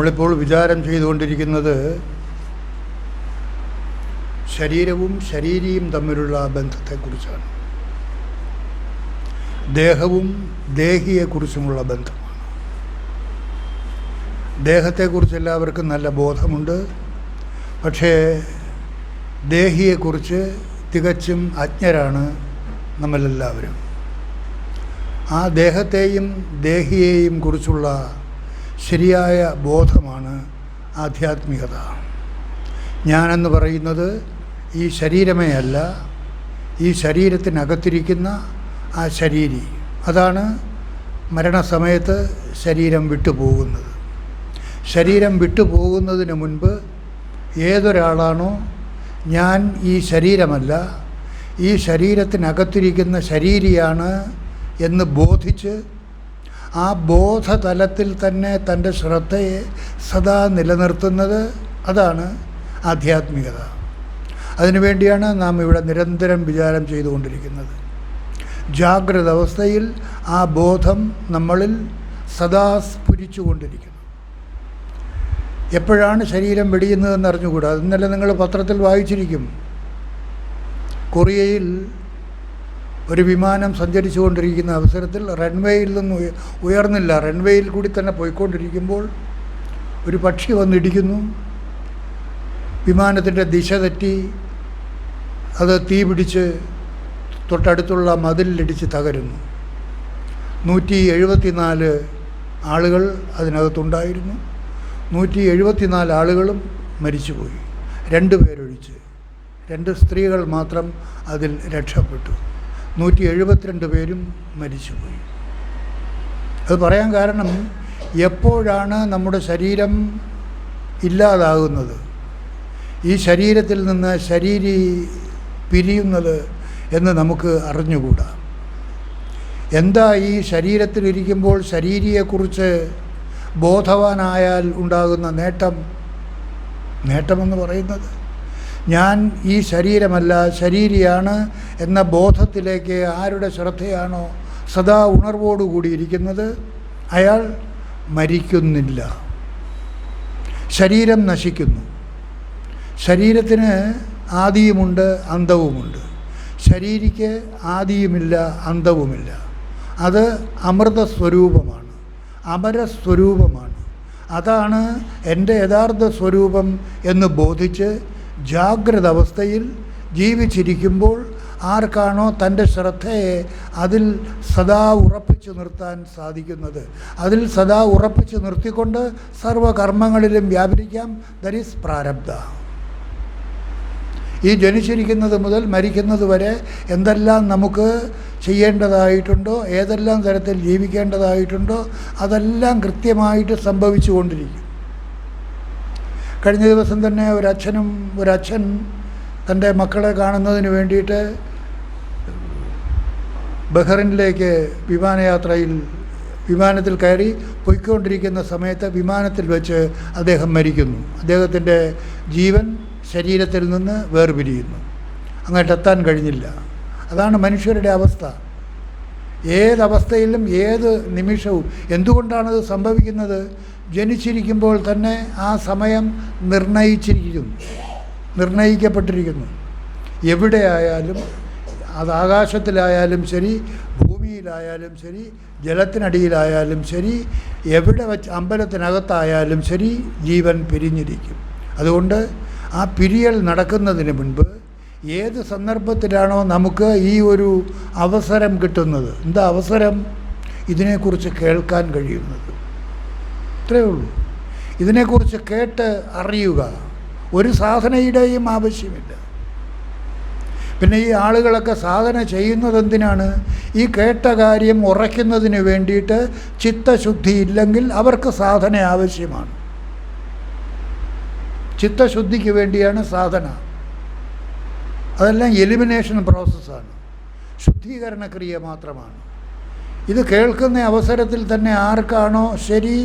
നമ്മളിപ്പോൾ വിചാരം ചെയ്തുകൊണ്ടിരിക്കുന്നത് ശരീരവും ശരീരിയും തമ്മിലുള്ള ബന്ധത്തെക്കുറിച്ചാണ്. ദേഹവും ദേഹിയെക്കുറിച്ചുമുള്ള ബന്ധമാണ്. ദേഹത്തെക്കുറിച്ച് എല്ലാവർക്കും നല്ല ബോധമുണ്ട്. പക്ഷേ ദേഹിയെക്കുറിച്ച് തികച്ചും അജ്ഞരാണ് നമ്മളെല്ലാവരും. ആ ദേഹത്തെയും ദേഹിയെയും കുറിച്ചുള്ള ശരിയായ ബോധമാണ് ആധ്യാത്മികത. ഞാനെന്ന് പറയുന്നത് ഈ ശരീരമേ അല്ല, ഈ ശരീരത്തിനകത്തിരിക്കുന്ന ആ ശരീരി. അതാണ് മരണസമയത്ത് ശരീരം വിട്ടുപോകുന്നത്. ശരീരം വിട്ടുപോകുന്നതിന് മുൻപ് ഏതൊരാളാണോ ഞാൻ ഈ ശരീരമല്ല, ഈ ശരീരത്തിനകത്തിരിക്കുന്ന ശരീരിയാണ് എന്ന് ബോധിച്ച് ആ ബോധതലത്തിൽ തന്നെ തൻ്റെ ശ്രദ്ധയെ സദാ നിലനിർത്തുന്നത്, അതാണ് ആധ്യാത്മികത. അതിനുവേണ്ടിയാണ് നാം ഇവിടെ നിരന്തരം വിചാരം ചെയ്തുകൊണ്ടിരിക്കുന്നത്. ജാഗ്രത അവസ്ഥയിൽ ആ ബോധം നമ്മളിൽ സദാ സ്ഫുരിച്ചുകൊണ്ടിരിക്കുന്നു. എപ്പോഴാണ് ശരീരം വെടിയുന്നതെന്ന് അറിഞ്ഞുകൂടാ. ഇന്നലെ നിങ്ങൾ പത്രത്തിൽ വായിച്ചിരിക്കും, കൊറിയയിൽ ഒരു വിമാനം സഞ്ചരിച്ചു കൊണ്ടിരിക്കുന്ന അവസരത്തിൽ റൺവേയിൽ നിന്ന് ഉയർന്നില്ല, റൺവേയിൽ കൂടി തന്നെ പോയിക്കൊണ്ടിരിക്കുമ്പോൾ ഒരു പക്ഷി വന്നിടിക്കുന്നു. വിമാനത്തിൻ്റെ ദിശ തെറ്റി അത് തീ പിടിച്ച് തൊട്ടടുത്തുള്ള മതിലിടിച്ച് തകരുന്നു. 174 ആളുകൾ അതിനകത്തുണ്ടായിരുന്നു. 174 ആളുകളും മരിച്ചുപോയി, 2 പേരൊഴിച്ച്. 2 സ്ത്രീകൾ മാത്രം അതിൽ രക്ഷപ്പെട്ടു. 172 പേരും മരിച്ചുപോയി. അത് പറയാൻ കാരണം, എപ്പോഴാണ് നമ്മുടെ ശരീരം ഇല്ലാതാകുന്നത്, ഈ ശരീരത്തിൽ നിന്ന് ശരീരി പിരിയുന്നത് എന്ന് നമുക്ക് അറിഞ്ഞുകൂടാ. എന്താ ഈ ശരീരത്തിലിരിക്കുമ്പോൾ ശരീരിയെക്കുറിച്ച് ബോധവാനായാൽ ഉണ്ടാകുന്ന നേട്ടമെന്ന് പറയുന്നത്, ഞാൻ ഈ ശരീരമല്ല ശരീരിയാണ് എന്ന ബോധത്തിലേക്ക് ആരുടെ ശ്രദ്ധയാണോ സദാ ഉണർവോടുകൂടിയിരിക്കുന്നത്, അയാൾ മരിക്കുന്നില്ല. ശരീരം നശിക്കുന്നു. ശരീരത്തിന് ആദിയുമുണ്ട് അന്തവുമുണ്ട്. ശരീരിക്ക് ആദിയുമില്ല അന്തവുമില്ല. അത് അമൃതസ്വരൂപമാണ്, അമരസ്വരൂപമാണ്. അതാണ് എൻ്റെ യഥാർത്ഥ സ്വരൂപം എന്ന് ബോധിച്ച് ജാഗ്രത അവസ്ഥയിൽ ജീവിച്ചിരിക്കുമ്പോൾ ആർക്കാണോ തൻ്റെ ശ്രദ്ധയെ അതിൽ സദാ ഉറപ്പിച്ചു നിർത്താൻ സാധിക്കുന്നത്, അതിൽ സദാ ഉറപ്പിച്ചു നിർത്തിക്കൊണ്ട് സർവകർമ്മങ്ങളിലും വ്യാപരിക്കാം. That is പ്രാരബ്ധ. ഈ ജനിച്ചിരിക്കുന്നത് മുതൽ മരിക്കുന്നത് വരെ എന്തെല്ലാം നമുക്ക് ചെയ്യേണ്ടതായിട്ടുണ്ടോ, ഏതെല്ലാം തരത്തിൽ ജീവിക്കേണ്ടതായിട്ടുണ്ടോ, അതെല്ലാം കൃത്യമായിട്ട് സംഭവിച്ചു കൊണ്ടിരിക്കും. കഴിഞ്ഞ ദിവസം തന്നെ ഒരച്ഛൻ തൻ്റെ മക്കളെ കാണുന്നതിന് വേണ്ടിയിട്ട് ബഹ്റിനിലേക്ക് വിമാനത്തിൽ കയറി പോയിക്കൊണ്ടിരിക്കുന്ന സമയത്ത് വിമാനത്തിൽ വെച്ച് അദ്ദേഹം മരിക്കുന്നു. അദ്ദേഹത്തിൻ്റെ ജീവൻ ശരീരത്തിൽ നിന്ന് വേർപിരിയുന്നു. അങ്ങോട്ടെത്താൻ കഴിഞ്ഞില്ല. അതാണ് മനുഷ്യരുടെ അവസ്ഥ. ഏതവസ്ഥയിലും ഏത് നിമിഷവും. എന്തുകൊണ്ടാണത് സംഭവിക്കുന്നത്? ജനിച്ചിരിക്കുമ്പോൾ തന്നെ ആ സമയം നിർണയിക്കപ്പെട്ടിരിക്കുന്നു. എവിടെയായാലും, അത് ആകാശത്തിലായാലും ശരി, ഭൂമിയിലായാലും ശരി, ജലത്തിനടിയിലായാലും ശരി, എവിടെ വെച്ച് അമ്പലത്തിനകത്തായാലും ശരി, ജീവൻ പിരിഞ്ഞിരിക്കും. അതുകൊണ്ട് ആ പിരിയൽ നടക്കുന്നതിന് മുൻപ് ഏത് സന്ദർഭത്തിലാണോ നമുക്ക് ഈ ഒരു അവസരം കിട്ടുന്നത്, എന്താ അവസരം? ഇതിനെക്കുറിച്ച് കേൾക്കാൻ കഴിയുന്നത്. ഇത്രയേ ഉള്ളൂ. ഇതിനെക്കുറിച്ച് കേട്ട് അറിയുക. ഒരു സാധനയുടെയും ആവശ്യമില്ല. പിന്നെ ഈ ആളുകളൊക്കെ സാധന ചെയ്യുന്നത് എന്തിനാണ്? ഈ കേട്ട കാര്യം ഉറയ്ക്കുന്നതിന് വേണ്ടിയിട്ട്. ചിത്തശുദ്ധി ഇല്ലെങ്കിൽ അവർക്ക് സാധന ആവശ്യമാണ്. ചിത്തശുദ്ധിക്ക് വേണ്ടിയാണ് സാധന. അതെല്ലാം എലിമിനേഷൻ പ്രോസസ്സാണ്, ശുദ്ധീകരണ ക്രിയ മാത്രമാണ്. ഇത് കേൾക്കുന്ന അവസരത്തിൽ തന്നെ ആർക്കാണോ ശരി,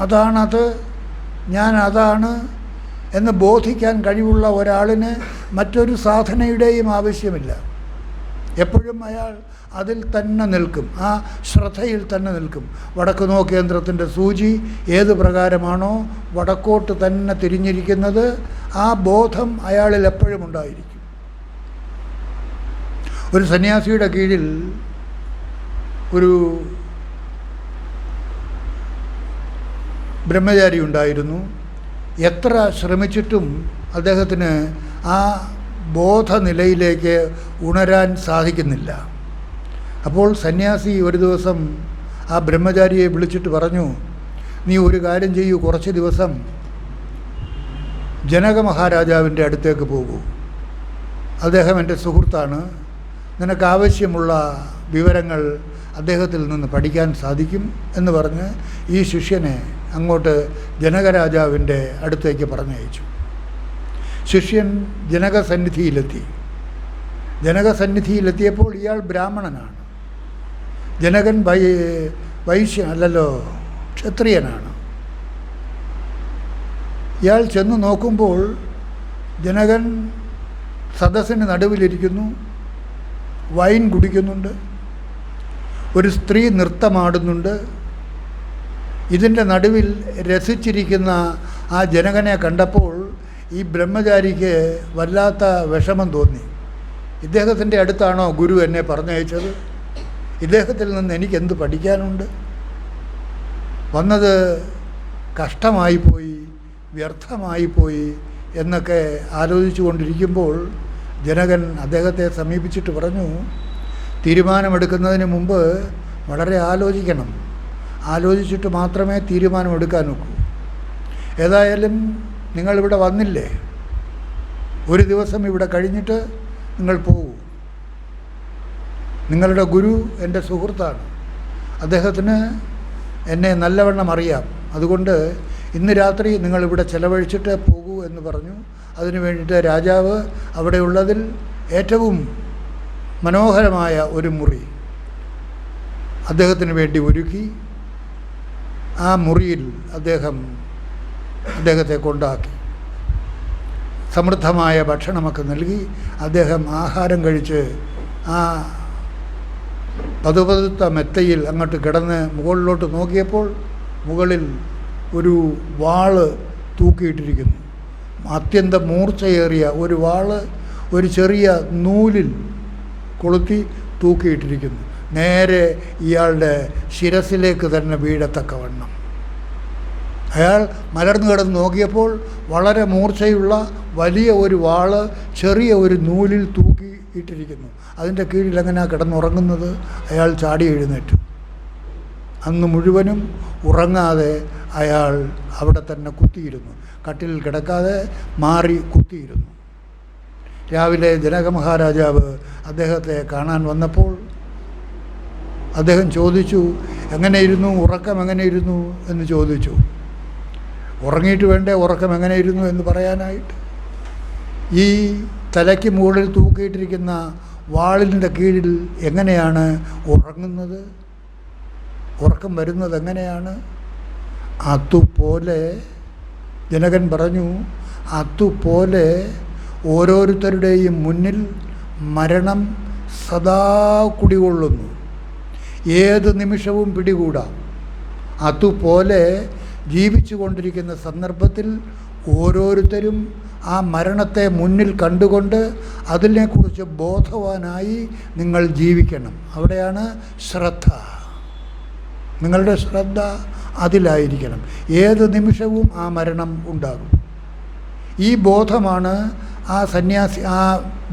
അതാണത്, ഞാൻ അതാണ് എന്ന് ബോധിക്കാൻ കഴിവുള്ള ഒരാളിന് മറ്റൊരു സാധനയുടെയും ആവശ്യമില്ല. എപ്പോഴും അയാൾ അതിൽ തന്നെ നിൽക്കും, ആ ശ്രദ്ധയിൽ തന്നെ നിൽക്കും. വടക്ക് നോക്കേന്ദ്രത്തിൻ്റെ സൂചി ഏത് പ്രകാരമാണോ വടക്കോട്ട് തന്നെ തിരിഞ്ഞിരിക്കുന്നത്, ആ ബോധം അയാളിൽ എപ്പോഴും ഉണ്ടായിരിക്കും. ഒരു സന്യാസിയുടെ കീഴിൽ ഒരു ബ്രഹ്മചാരി ഉണ്ടായിരുന്നു. എത്ര ശ്രമിച്ചിട്ടും അദ്ദേഹത്തിന് ആ ബോധനിലയിലേക്ക് ഉണരാൻ സാധിക്കുന്നില്ല. അപ്പോൾ സന്യാസി ഒരു ദിവസം ആ ബ്രഹ്മചാരിയെ വിളിച്ചിട്ട് പറഞ്ഞു, നീ ഒരു കാര്യം ചെയ്യൂ, കുറച്ച് ദിവസം ജനക മഹാരാജാവിൻ്റെ അടുത്തേക്ക് പോകൂ. അദ്ദേഹം എൻ്റെ സുഹൃത്താണ്, നിനക്ക് ആവശ്യമുള്ള വിവരങ്ങൾ അദ്ദേഹത്തിൽ നിന്ന് പഠിക്കാൻ സാധിക്കും എന്ന് പറഞ്ഞ് ഈ ശിഷ്യനെ അങ്ങോട്ട് ജനകരാജാവിൻ്റെ അടുത്തേക്ക് പറഞ്ഞയച്ചു. ശിഷ്യൻ ജനകസന്നിധിയിലെത്തി. ജനകസന്നിധിയിലെത്തിയപ്പോൾ ഇയാൾ ബ്രാഹ്മണനാണ്. ജനകൻ വൈശ്യൻ അല്ലല്ലോ, ക്ഷത്രിയനാണ്. ഇയാൾ ചെന്ന് നോക്കുമ്പോൾ ജനകൻ സദസ്സിന് നടുവിലിരിക്കുന്നു, വൈൻ കുടിക്കുന്നുണ്ട്, ഒരു സ്ത്രീ നൃത്തമാടുന്നുണ്ട്. ഇതിൻ്റെ നടുവിൽ രസിച്ചിരിക്കുന്ന ആ ജനകനെ കണ്ടപ്പോൾ ഈ ബ്രഹ്മചാരിക്ക് വല്ലാത്ത വിഷമം തോന്നി. ഇദ്ദേഹത്തിൻ്റെ അടുത്താണോ ഗുരു എന്നെ പറഞ്ഞയച്ചത്? ഇദ്ദേഹത്തിൽ നിന്ന് എനിക്കെന്ത് പഠിക്കാനുണ്ട്? വന്നത് കഷ്ടമായിപ്പോയി, വ്യർത്ഥമായിപ്പോയി എന്നൊക്കെ ആലോചിച്ചു കൊണ്ടിരിക്കുമ്പോൾ ജനകൻ അദ്ദേഹത്തെ സമീപിച്ചിട്ട് പറഞ്ഞു, തീരുമാനമെടുക്കുന്നതിന് മുമ്പ് വളരെ ആലോചിക്കണം. ആലോചിച്ചിട്ട് മാത്രമേ തീരുമാനമെടുക്കാൻ ഒക്കൂ. ഏതായാലും നിങ്ങളിവിടെ വന്നില്ലേ, ഒരു ദിവസം ഇവിടെ കഴിഞ്ഞിട്ട് നിങ്ങൾ പോകൂ. നിങ്ങളുടെ ഗുരു എൻ്റെ സുഹൃത്താണ്, അദ്ദേഹത്തിന് എന്നെ നല്ലവണ്ണം അറിയാം. അതുകൊണ്ട് ഇന്ന് രാത്രി നിങ്ങളിവിടെ ചെലവഴിച്ചിട്ട് പോകൂ എന്ന് പറഞ്ഞു. അതിനു വേണ്ടിയിട്ട് രാജാവ് അവിടെയുള്ളതിൽ ഏറ്റവും മനോഹരമായ ഒരു മുറി അദ്ദേഹത്തിന് വേണ്ടി ഒരുക്കി. ആ മുറിയിൽ അദ്ദേഹത്തെ കൊണ്ടാക്കി. സമൃദ്ധമായ ഭക്ഷണമൊക്കെ നൽകി അദ്ദേഹം ആഹാരം കഴിച്ച് ആ പതുപതുത്ത മെത്തയിൽ അങ്ങോട്ട് കിടന്ന് മുകളിലോട്ട് നോക്കിയപ്പോൾ മുകളിൽ ഒരു വാള് തൂക്കിയിട്ടിരിക്കുന്നു. അത്യന്തം മൂർച്ചയേറിയ ഒരു വാള് ഒരു ചെറിയ നൂലിൽ കൊളുത്തി തൂക്കിയിട്ടിരിക്കുന്നു. നേരെ ഇയാളുടെ ശിരസിലേക്ക് തന്നെ വീഴത്തക്കവണ്ണം. അയാൾ മലർന്നു കിടന്ന് നോക്കിയപ്പോൾ വളരെ മൂർച്ചയുള്ള വലിയ ഒരു വാള് ചെറിയ ഒരു നൂലിൽ തൂക്കിയിട്ടിരിക്കുന്നു. അതിൻ്റെ കീഴിൽ എങ്ങനെയാണ് കിടന്നുറങ്ങുന്നത്? അയാൾ ചാടി എഴുന്നേറ്റു. അന്ന് മുഴുവനും ഉറങ്ങാതെ അയാൾ അവിടെ തന്നെ കുത്തിയിരുന്നു. കട്ടിലിൽ കിടക്കാതെ മാറി കുത്തിയിരുന്നു. രാവിലെ ജനക മഹാരാജാവ് അദ്ദേഹത്തെ കാണാൻ വന്നപ്പോൾ അദ്ദേഹം ചോദിച്ചു, എങ്ങനെയിരുന്നു ഉറക്കം, എങ്ങനെയിരുന്നു എന്ന് ചോദിച്ചു. ഉറങ്ങിയിട്ട് വേണ്ടേ ഉറക്കം എങ്ങനെയിരുന്നു എന്ന് പറയാനായിട്ട്? ഈ തലയ്ക്ക് മുകളിൽ തൂക്കിയിട്ടിരിക്കുന്ന വാളിൻ്റെ കീഴിൽ എങ്ങനെയാണ് ഉറങ്ങുന്നത്? ഉറക്കം വരുന്നത് എങ്ങനെയാണ്? അതുപോലെ ജനകൻ പറഞ്ഞു, അതുപോലെ ഓരോരുത്തരുടെയും മുന്നിൽ മരണം സദാ കുടികൊള്ളുന്നു, ഏത് നിമിഷവും പിടികൂടാം. അതുപോലെ ജീവിച്ചു കൊണ്ടിരിക്കുന്ന സന്ദർഭത്തിൽ ഓരോരുത്തരും ആ മരണത്തെ മുന്നിൽ കണ്ടുകൊണ്ട് അതിനെക്കുറിച്ച് ബോധവാനായി നിങ്ങൾ ജീവിക്കണം. അവിടെയാണ് ശ്രദ്ധ. നിങ്ങളുടെ ശ്രദ്ധ അതിലായിരിക്കണം. ഏത് നിമിഷവും ആ മരണം ഉണ്ടാകും. ഈ ബോധമാണ് ആ സന്യാസി, ആ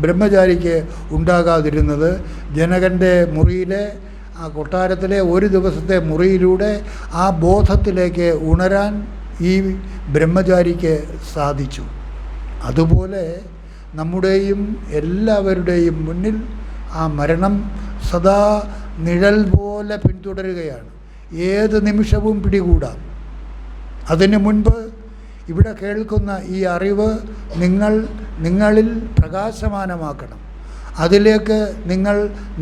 ബ്രഹ്മചാരിക്ക് ഉണ്ടാകാതിരുന്നത്. ജനകൻ്റെ മുറിയിലെ, ആ കൊട്ടാരത്തിലെ ഒരു ദിവസത്തെ മുറിയിലൂടെ ആ ബോധത്തിലേക്ക് ഉണരാൻ ഈ ബ്രഹ്മചാരിക്ക് സാധിച്ചു. അതുപോലെ നമ്മുടെയും എല്ലാവരുടെയും മുന്നിൽ ആ മരണം സദാ നിഴൽ പോലെ പിന്തുടരുകയാണ്. ഏത് നിമിഷവും പിടികൂടാം. അതിനു മുൻപ് ഇവിടെ കേൾക്കുന്ന ഈ അറിവ് നിങ്ങളിൽ പ്രകാശമാനമാക്കണം. അതിലേക്ക്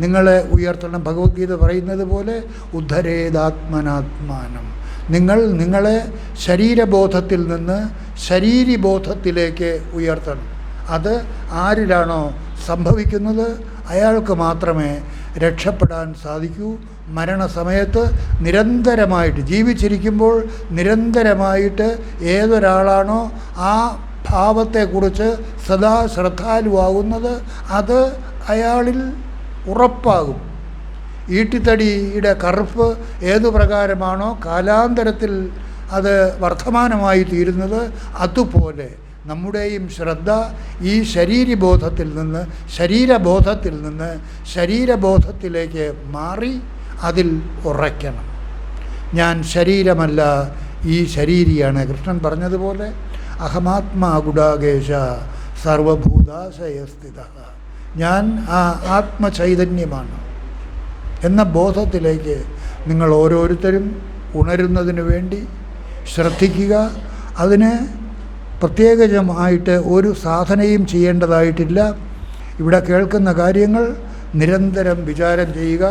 നിങ്ങളെ ഉയർത്തണം. ഭഗവത്ഗീത പറയുന്നത് പോലെ ഉദ്ധരേതാത്മനാത്മാനം. നിങ്ങളെ ശരീരബോധത്തിൽ നിന്ന് ശരീരിബോധത്തിലേക്ക് ഉയർത്തണം. അത് ആരിലാണോ സംഭവിക്കുന്നത് അയാൾക്ക് മാത്രമേ രക്ഷപ്പെടാൻ സാധിക്കൂ. മരണസമയത്ത് നിരന്തരമായിട്ട്, ജീവിച്ചിരിക്കുമ്പോൾ നിരന്തരമായിട്ട് ഏതൊരാളാണോ ആ ഭാവത്തെക്കുറിച്ച് സദാ ശ്രദ്ധാലുവാകുന്നത് അത് അയാളിൽ ഉറപ്പാകും. ഈട്ടിത്തടിയുടെ കറുപ്പ് ഏതു പ്രകാരമാണോ കാലാന്തരത്തിൽ അത് വർത്തമാനമായി തീരുന്നത്, അതുപോലെ നമ്മുടെയും ശ്രദ്ധ ഈ ശരീരബോധത്തിൽ നിന്ന് ശരീരബോധത്തിലേക്ക് മാറി അതിൽ ഉറയ്ക്കണം. ഞാൻ ശരീരമല്ല, ഈ ശരീരിയാണ്. കൃഷ്ണൻ പറഞ്ഞതുപോലെ അഹമാത്മാ ഗുഡാകേശ സർവഭൂതാശയസ്ഥിത, ഞാൻ ആ ആത്മചൈതന്യമാണ് എന്ന ബോധത്തിലേക്ക് നിങ്ങൾ ഓരോരുത്തരും ഉണരുന്നതിന് വേണ്ടി ശ്രദ്ധിക്കുക. അതിന് പ്രത്യേകമായിട്ട് ഒരു സാധനയും ചെയ്യേണ്ടതായിട്ടില്ല. ഇവിടെ കേൾക്കുന്ന കാര്യങ്ങൾ നിരന്തരം വിചാരം ചെയ്യുക.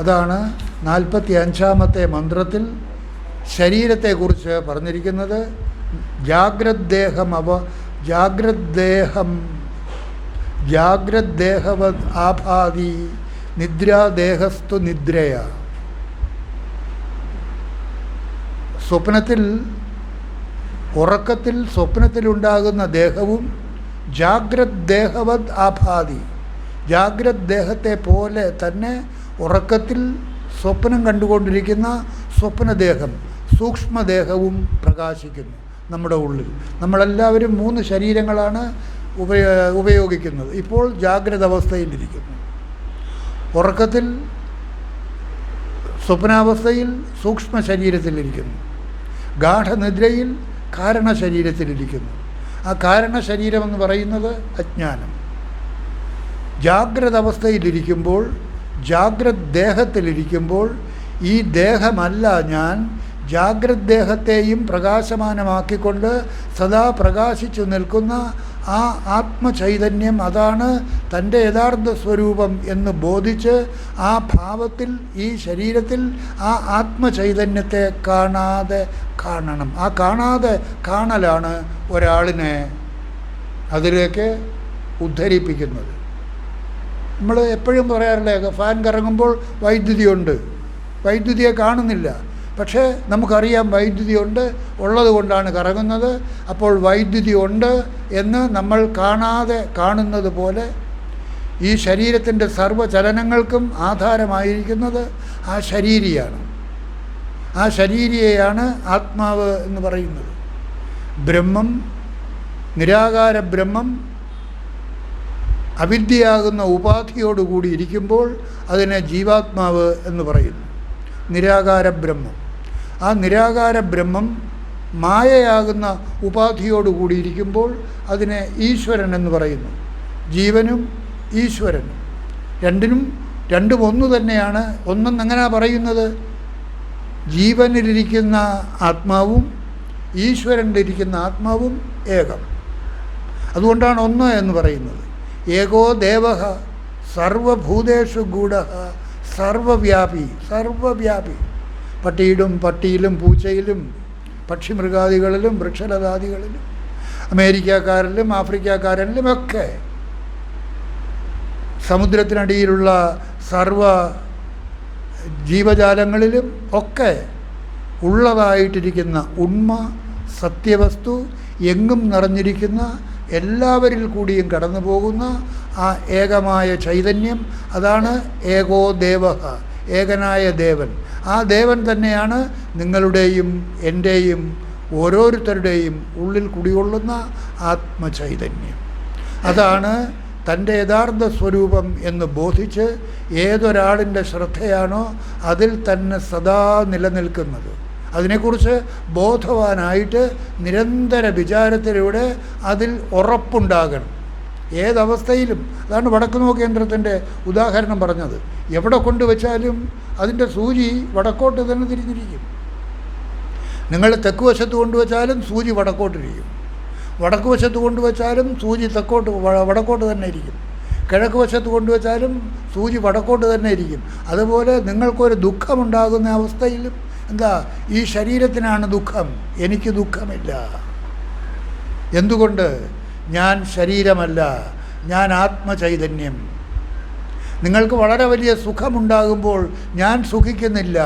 അതാണ് 45-ാമത്തെ മന്ത്രത്തിൽ ശരീരത്തെക്കുറിച്ച് പറഞ്ഞിരിക്കുന്നത്. ജാഗ്രദ്ദേഹവത് ആഭാതി നിദ്രാദേഹസ്തു നിദ്രയ. ഉറക്കത്തിൽ സ്വപ്നത്തിലുണ്ടാകുന്ന ദേഹവും ജാഗ്രദ്ദേഹവത് ആഭാതി, ജാഗ്രദ്ദേഹത്തെ പോലെ തന്നെ ഉറക്കത്തിൽ സ്വപ്നം കണ്ടുകൊണ്ടിരിക്കുന്ന സ്വപ്നദേഹം, സൂക്ഷ്മദേഹവും പ്രകാശിക്കുന്നു നമ്മുടെ ഉള്ളിൽ. നമ്മളെല്ലാവരും 3 ശരീരങ്ങളാണ് ഉപയോഗിക്കുന്നത്. ഇപ്പോൾ ജാഗ്രത അവസ്ഥയിലിരിക്കുന്നു, ഉറക്കത്തിൽ സ്വപ്നാവസ്ഥയിൽ സൂക്ഷ്മ ശരീരത്തിലിരിക്കുന്നു, ഗാഠനിദ്രയിൽ കാരണശരീരത്തിലിരിക്കുന്നു. ആ കാരണശരീരമെന്ന് പറയുന്നത് അജ്ഞാനം. ജാഗ്രത അവസ്ഥയിലിരിക്കുമ്പോൾ, ജാഗ്രദ്ദേഹത്തിലിരിക്കുമ്പോൾ ഈ ദേഹമല്ല ഞാൻ, ജാഗ്രദ്ദേഹത്തെയും പ്രകാശമാനമാക്കിക്കൊണ്ട് സദാ പ്രകാശിച്ചു നിൽക്കുന്ന ആ ആത്മചൈതന്യം, അതാണ് തൻ്റെ യഥാർത്ഥ സ്വരൂപം എന്ന് ബോധിച്ച് ആ ഭാവത്തിൽ, ഈ ശരീരത്തിൽ ആ ആത്മചൈതന്യത്തെ കാണാതെ കാണണം. ആ കാണാതെ കാണലാണ് ഒരാളിനെ അതിലേക്ക് ഉദ്ധരിപ്പിക്കുന്നത്. നമ്മൾ എപ്പോഴും പറയാറില്ലേ, ഫാൻ കറങ്ങുമ്പോൾ വൈദ്യുതിയുണ്ട്, വൈദ്യുതിയെ കാണുന്നില്ല. പക്ഷേ നമുക്കറിയാം വൈദ്യുതി ഉള്ളത് കൊണ്ടാണ് കറങ്ങുന്നത്. അപ്പോൾ വൈദ്യുതി ഉണ്ട് എന്ന് നമ്മൾ കാണാതെ കാണുന്നത് പോലെ ഈ ശരീരത്തിൻ്റെ സർവ്വചലനങ്ങൾക്കും ആധാരമായിരിക്കുന്നത് ആ ശരീരിയാണ്. ആ ശരീരിയെയാണ് ആത്മാവ് എന്ന് പറയുന്നത്. ബ്രഹ്മം, നിരാകാര ബ്രഹ്മം അവിദ്യയാകുന്ന ഉപാധിയോടുകൂടി ഇരിക്കുമ്പോൾ അതിനെ ജീവാത്മാവ് എന്ന് പറയുന്നു. നിരാകാര ബ്രഹ്മം, ആ നിരാകാര ബ്രഹ്മം മായയാകുന്ന ഉപാധിയോടുകൂടി ഇരിക്കുമ്പോൾ അതിനെ ഈശ്വരൻ എന്ന് പറയുന്നു. ജീവനും ഈശ്വരനും രണ്ടും ഒന്നു തന്നെയാണ്. ഒന്നെങ്ങനെ പറയുന്നത്? ജീവനിലിരിക്കുന്ന ആത്മാവും ഈശ്വരനിലിരിക്കുന്ന ആത്മാവും ഏകം. അതുകൊണ്ടാണ് ഒന്ന് എന്ന് പറയുന്നത്. ഏകോ ദേവഃ സർവഭൂതേഷു ഗൂഢഃ സർവവ്യാപി. പട്ടിയിലും പൂച്ചയിലും പക്ഷിമൃഗാദികളിലും വൃക്ഷലതാദികളിലും അമേരിക്കക്കാരിലും ആഫ്രിക്കക്കാരിലും ഒക്കെ സമുദ്രത്തിനടിയിലുള്ള സർവ ജീവജാലങ്ങളിലും ഒക്കെ ഉള്ളതായിട്ടിരിക്കുന്ന ഉണ്മ, സത്യവസ്തു, എങ്ങും നിറഞ്ഞിരിക്കുന്ന, എല്ലാവരിൽ കൂടിയും കടന്നു പോകുന്ന ആ ഏകമായ ചൈതന്യം, അതാണ് ഏകോ ദേവഃ, ഏകനായ ദേവൻ. ആ ദേവൻ തന്നെയാണ് നിങ്ങളുടെയും എൻ്റെയും ഓരോരുത്തരുടെയും ഉള്ളിൽ കുടികൊള്ളുന്ന ആത്മചൈതന്യം. അതാണ് തൻ്റെ യഥാർത്ഥ സ്വരൂപം എന്ന് ബോധിച്ച് ഏതൊരാളിൻ്റെ ശ്രദ്ധയാണോ അതിൽ തന്നെ സദാ നിലനിൽക്കുന്നത്, അതിനെക്കുറിച്ച് ബോധവാനായിട്ട് നിരന്തര വിചാരത്തിലൂടെ അതിൽ ഉറപ്പുണ്ടാകണം ഏതവസ്ഥയിലും. അതാണ് വടക്കുനോക്ക് കേന്ദ്രത്തിൻ്റെ ഉദാഹരണം പറഞ്ഞത്. എവിടെ കൊണ്ടുവച്ചാലും അതിൻ്റെ സൂചി വടക്കോട്ട് തന്നെ തിരിഞ്ഞിരിക്കും. നിങ്ങൾ തെക്ക് വശത്ത് കൊണ്ടുവച്ചാലും സൂചി വടക്കോട്ടിരിക്കും, വടക്ക് വശത്ത് കൊണ്ടുവച്ചാലും സൂചി വടക്കോട്ട് തന്നെ ഇരിക്കും, കിഴക്ക് വശത്ത് കൊണ്ടുവച്ചാലും സൂചി വടക്കോട്ട് തന്നെ ഇരിക്കും. അതുപോലെ നിങ്ങൾക്കൊരു ദുഃഖമുണ്ടാകുന്ന അവസ്ഥയിലും എന്താ, ഈ ശരീരത്തിനാണ് ദുഃഖം, എനിക്ക് ദുഃഖമില്ല. എന്തുകൊണ്ട്? ഞാൻ ശരീരമല്ല, ഞാൻ ആത്മചൈതന്യം. നിങ്ങൾക്ക് വളരെ വലിയ സുഖമുണ്ടാകുമ്പോൾ ഞാൻ സുഖിക്കുന്നില്ല,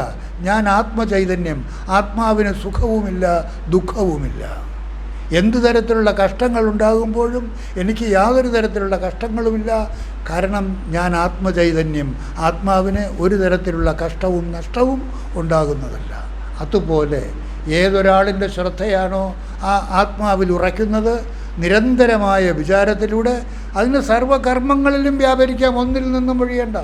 ഞാൻ ആത്മചൈതന്യം. ആത്മാവിന് സുഖവുമില്ല, ദുഃഖവുമില്ല. എന്തു തരത്തിലുള്ള കഷ്ടങ്ങൾ ഉണ്ടാകുമ്പോഴും എനിക്ക് യാതൊരു തരത്തിലുള്ള കഷ്ടങ്ങളുമില്ല. കാരണം ഞാൻ ആത്മചൈതന്യം. ആത്മാവിന് ഒരു തരത്തിലുള്ള കഷ്ടവും നഷ്ടവും ഉണ്ടാകുന്നതല്ല. അതുപോലെ ഏതൊരാളിൻ്റെ ശ്രദ്ധയാണോ ആ ആത്മാവിൽ ഉറയ്ക്കുന്നത്, നിരന്തരമായ വിചാരത്തിലൂടെ അതിന് സർവ്വകർമ്മങ്ങളിലും വ്യാപരിക്കാം. ഒന്നിൽ നിന്നും ഒഴിയണ്ട.